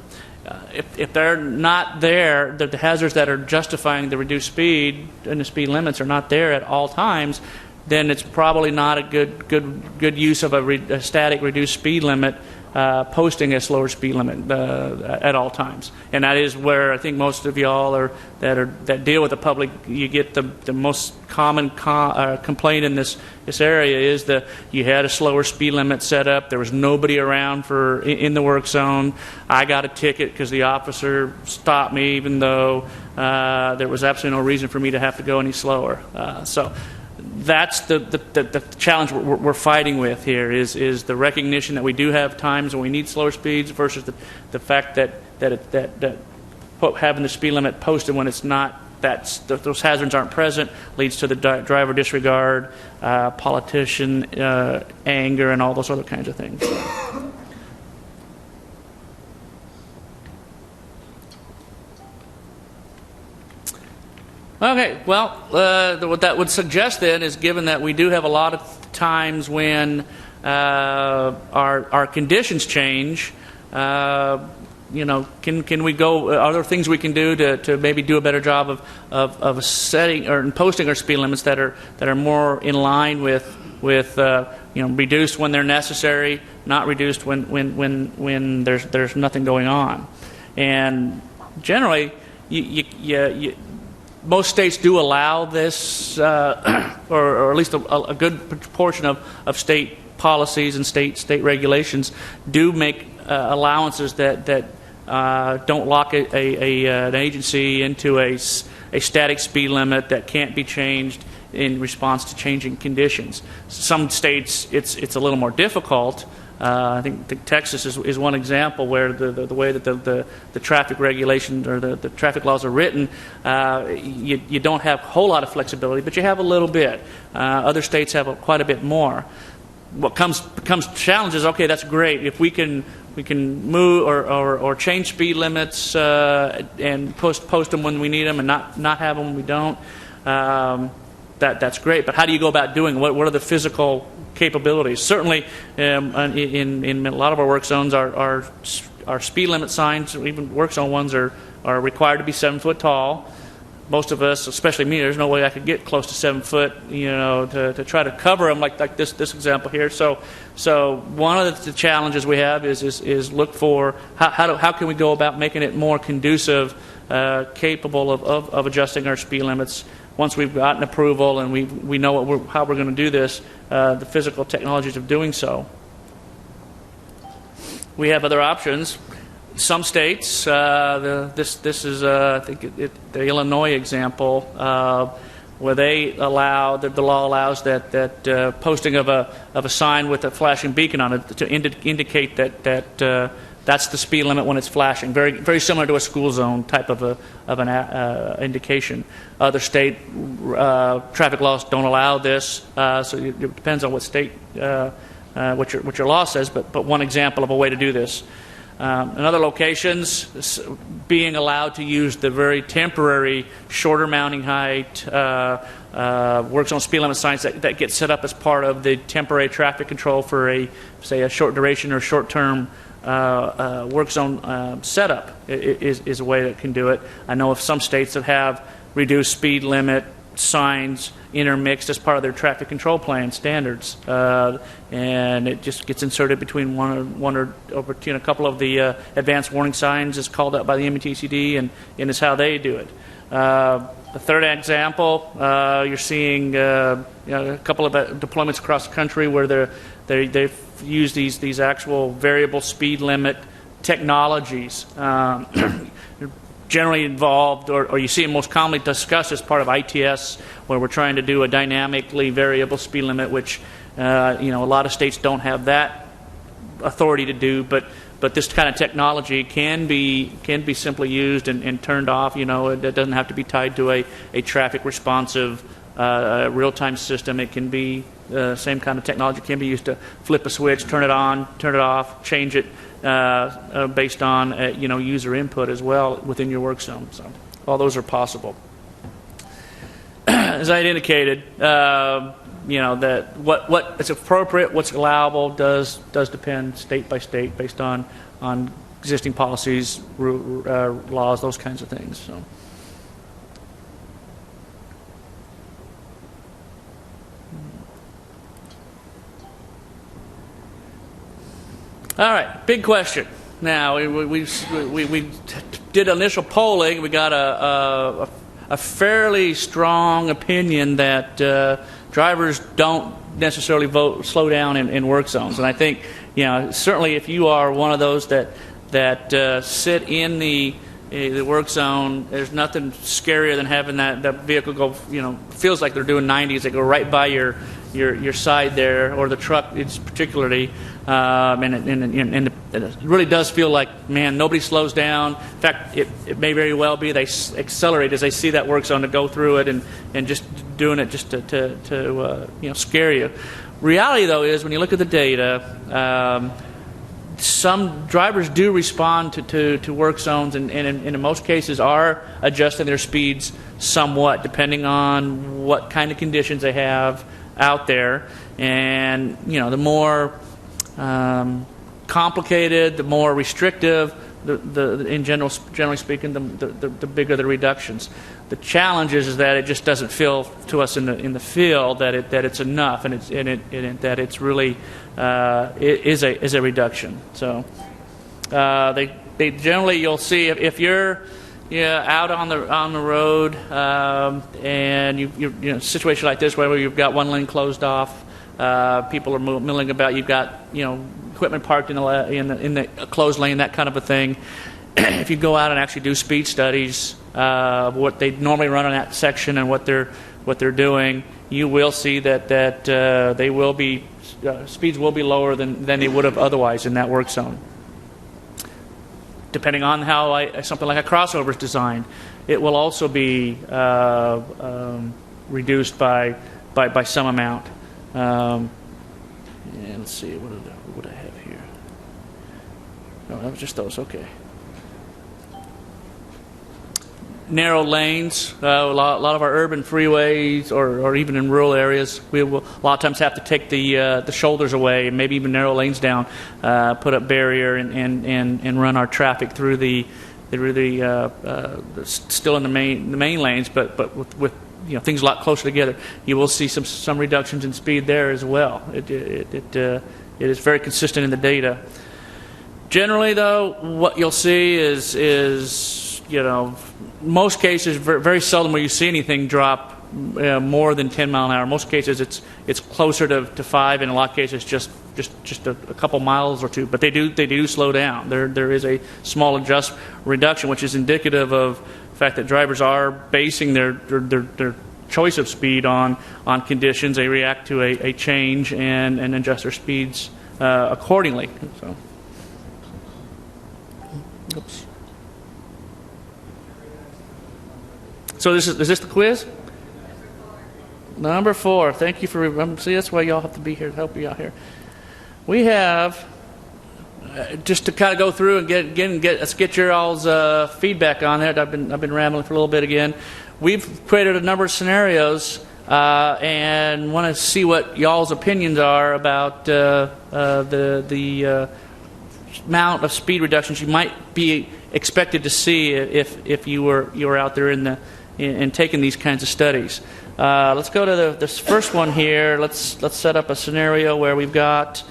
If they're not there, the hazards that are justifying the reduced speed and the speed limits are not there at all times, then it's probably not a good use of a static reduced speed limit posting a slower speed limit at all times. And that is where I think most of y'all that deal with the public, you get the most common complaint in this area is that you had a slower speed limit set up. There was nobody around in the work zone. I got a ticket because the officer stopped me, even though there was absolutely no reason for me to have to go any slower. So that's the challenge we're fighting with here is the recognition that we do have times when we need slower speeds versus the fact that having the speed limit posted when it's not, those hazards aren't present, leads to the driver disregard, politician anger, and all those other kinds of things. Okay, well, what that would suggest then is, given that we do have a lot of times when our conditions change, can we go? Are there things we can do to maybe do a better job of setting or posting our speed limits that are more in line with reduced when they're necessary, not reduced when there's nothing going on, and generally most states do allow this, or at least a good proportion of state policies and state regulations do make allowances that don't lock an agency into a static speed limit that can't be changed in response to changing conditions. Some states it's a little more difficult. I think Texas is one example where the way that the traffic regulations or the traffic laws are written, you don't have a whole lot of flexibility, but you have a little bit. Other states have quite a bit more. What becomes challenges? Okay, that's great. If we can move or change speed limits and post them when we need them and not have them when we don't. That's great, but how do you go about doing it? What are the physical capabilities? Certainly, in a lot of our work zones, our speed limit signs, even work zone ones, are required to be 7 foot tall. Most of us, especially me, there's no way I could get close to 7 foot, to try to cover them like this example here. So one of the challenges we have is look for how can we go about making it more conducive, capable of adjusting our speed limits. Once we've gotten approval and we know how we're going to do this, the physical technologies of doing so. We have other options. Some states, this is I think the Illinois example, where they allow the law allows that posting of a sign with a flashing beacon on it to indicate that that's the speed limit when it's flashing. Very very similar to a school zone type of an indication. Other state traffic laws don't allow this, so it depends on what state what your law says. But one example of a way to do this. In other locations, being allowed to use the very temporary shorter mounting height work zone speed limit signs that get set up as part of the temporary traffic control for a short duration or short term work zone setup is a way that can do it. I know of some states that have reduced speed limit signs intermixed as part of their traffic control plan standards, and it just gets inserted between one or a couple of the advanced warning signs is called out by the MTCD, and is how they do it. The third example, you're seeing a couple of deployments across the country where they've used these actual variable speed limit technologies. Generally involved, or you see it most commonly discussed as part of ITS, where we're trying to do a dynamically variable speed limit, which a lot of states don't have that authority to do, but this kind of technology can be simply used and turned off. It doesn't have to be tied to a traffic responsive real-time system. It can be same kind of technology can be used to flip a switch, turn it on, turn it off, change it based on user input as well within your work zone. So all those are possible. As I had indicated, that what is appropriate, what's allowable does depend state by state based on existing policies, laws, those kinds of things. So. All right, big question. Now, we did initial polling. We got a fairly strong opinion that drivers don't necessarily slow down in work zones. And I think, certainly if you are one of those that sit in the work zone, there's nothing scarier than having that vehicle go, feels like they're doing 90s. They go right by your side there, or the truck, it's particularly, and it really does feel like, man, nobody slows down. In fact, it may very well be they accelerate as they see that work zone to go through it, and just doing it just to scare you. Reality, though, is when you look at the data, some drivers do respond to work zones, and in most cases are adjusting their speeds somewhat, depending on what kind of conditions they have out there. And the more complicated, the more restrictive, generally speaking, the bigger the reductions. The challenge is that it just doesn't feel to us in the field that it's enough, and that it's really is a reduction. So they generally, you'll see if you're out on the road, and you're in a situation like this where you've got one lane closed off, people are milling about, you've got equipment parked in the closed lane, that kind of a thing. If you go out and actually do speed studies, what they normally run on that section and what they're doing, you will see that they will be speeds will be lower than they would have otherwise in that work zone. Depending on how something like a crossover is designed, it will also be reduced by some amount. And let's see, what do I have here? No, that was just those. Okay. Narrow lanes. A lot of our urban freeways, or even in rural areas, we will a lot of times have to take the shoulders away, and maybe even narrow lanes down, put up barrier, and run our traffic through the still in the main lanes, but with things a lot closer together. You will see some reductions in speed there as well. It is very consistent in the data. Generally, though, what you'll see is most cases, very seldom will you see anything drop more than 10 mile an hour. Most cases, it's closer to 5. In a lot of cases, just a couple miles or two. But they do slow down. There is a small reduction, which is indicative of the fact that drivers are basing their choice of speed on conditions. They react to a change and adjust their speeds accordingly. Oops. So is this the quiz? Number 4. Thank you for see. That's why y'all have to be here to help you out here. We have just to kind of go through and let's get your all's feedback on it. I've been rambling for a little bit again. We've created a number of scenarios and want to see what y'all's opinions are about the amount of speed reductions you might be expected to see if you were out there in taking these kinds of studies. Let's go to this first one here. Let's set up a scenario where we've got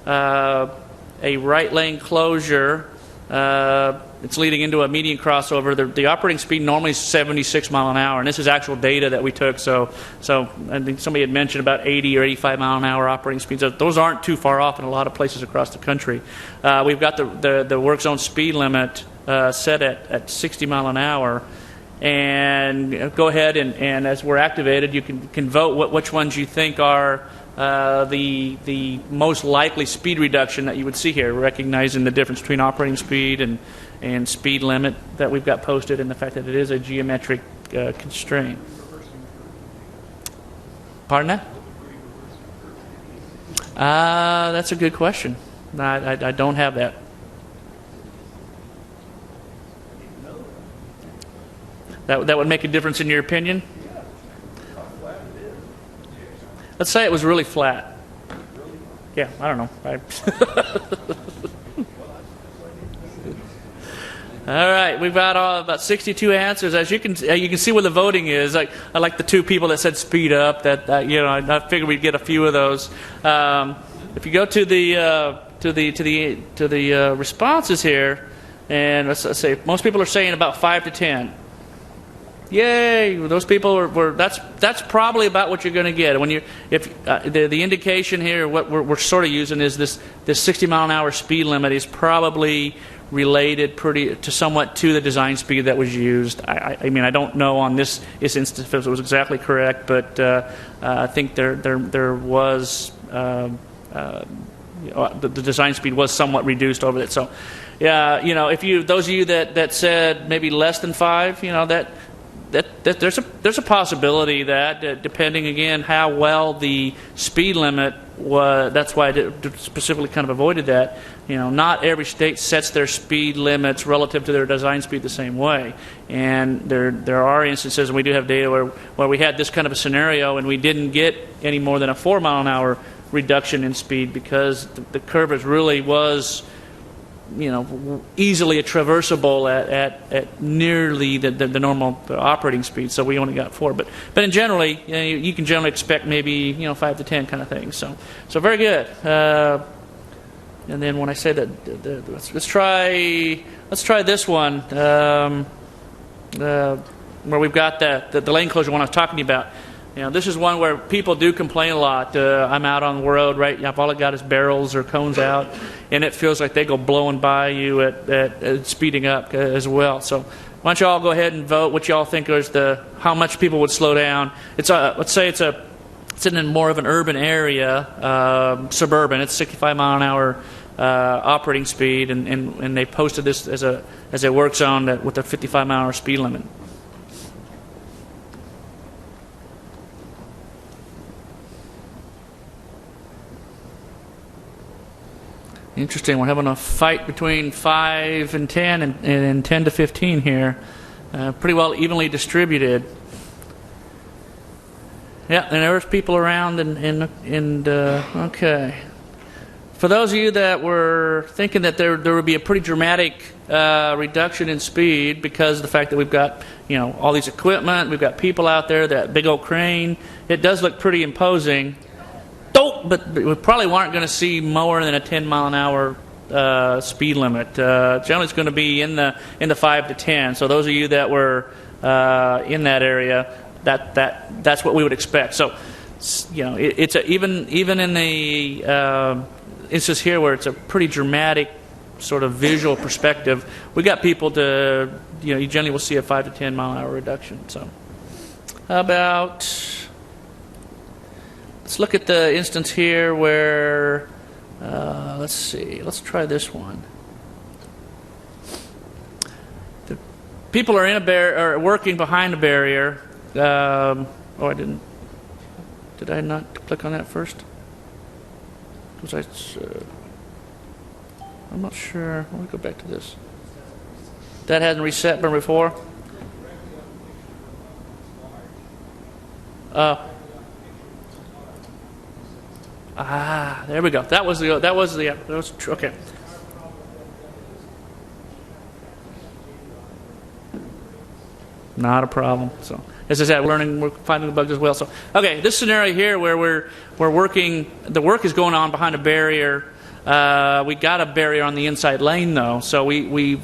a right lane closure. It's leading into a median crossover. The operating speed normally is 76 mile an hour, and this is actual data that we took. So I think somebody had mentioned about 80 or 85 mile an hour operating speeds. Those aren't too far off in a lot of places across the country. We've got the work zone speed limit set at 60 mile an hour. And go ahead and as we're activated, you can vote which ones you think are the most likely speed reduction that you would see here, recognizing the difference between operating speed and speed limit that we've got posted, and the fact that it is a geometric constraint. Pardon that? That's a good question. I don't have that. That would make a difference in your opinion? Let's say it was really flat. Yeah, I don't know. All right, we've got about 62 answers. As you can see where the voting is. I like the 2 people that said speed up. I figured we'd get a few of those. If you go to the responses here, and let's say most people are saying about 5 to 10. Yay! Those people were that's probably about what you're going to get. When the indication here, what we're sort of using is this 60 mile an hour speed limit is probably related somewhat to the design speed that was used. I mean, I don't know on this instance if it was exactly correct, but I think there was the design speed was somewhat reduced over it. So, yeah, if those of you that said maybe less than 5, that there's a possibility that depending again how well the speed limit was, that's why I specifically kind of avoided that. Not every state sets their speed limits relative to their design speed the same way, and there are instances, and we do have data where we had this kind of a scenario and we didn't get any more than a 4 mile an hour reduction in speed because the curve really was easily traversable at nearly the normal operating speed. So we only got 4, but in generally, you can generally expect maybe 5 to 10 kind of thing. So very good. And then when I say that, let's try this one where we've got the lane closure one I was talking to you about. This is one where people do complain a lot. I'm out on the road, right? All I got is barrels or cones out, and it feels like they go blowing by you at speeding up as well. So why don't you all go ahead and vote what you all think is how much people would slow down. Let's say it's in more of an urban area, suburban. It's 65 mile an hour operating speed, and they posted this as a work zone with a 55 mile an hour speed limit. Interesting. We're having a fight between 5 and 10 and 10 to 15 here. Pretty well evenly distributed. Yeah, and there's people around and okay. For those of you that were thinking that there would be a pretty dramatic reduction in speed because of the fact that we've got all these equipment, we've got people out there, that big old crane, it does look pretty imposing. But we probably weren't going to see more than a 10 mile an hour speed limit. Generally, it's going to be in the 5 to 10. So those of you that were in that area, that's what we would expect. So it's even in the instance here where it's a pretty dramatic sort of visual perspective, we got people to you generally will see a 5 to 10 mile an hour reduction. So how about? Let's look at the instance here where, let's see, let's try this one. The people are are working behind a barrier. I didn't. Did I not click on that first? I'm not sure. Let me go back to this. That hadn't reset before. There we go. That was okay. Not a problem. So as I said, we're finding the bugs as well. So okay, this scenario here where we're working, the work is going on behind a barrier. We got a barrier on the inside lane though, so we've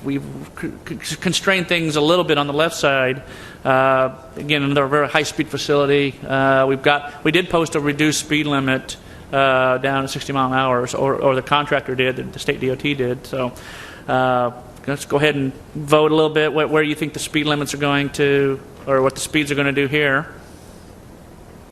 constrained things a little bit on the left side. Again, another very high speed facility. We did post a reduced speed limit down to 60 mile an hour, or the contractor did, the state DOT did. So let's go ahead and vote a little bit where you think the speed limits are going to, or what the speeds are going to do here.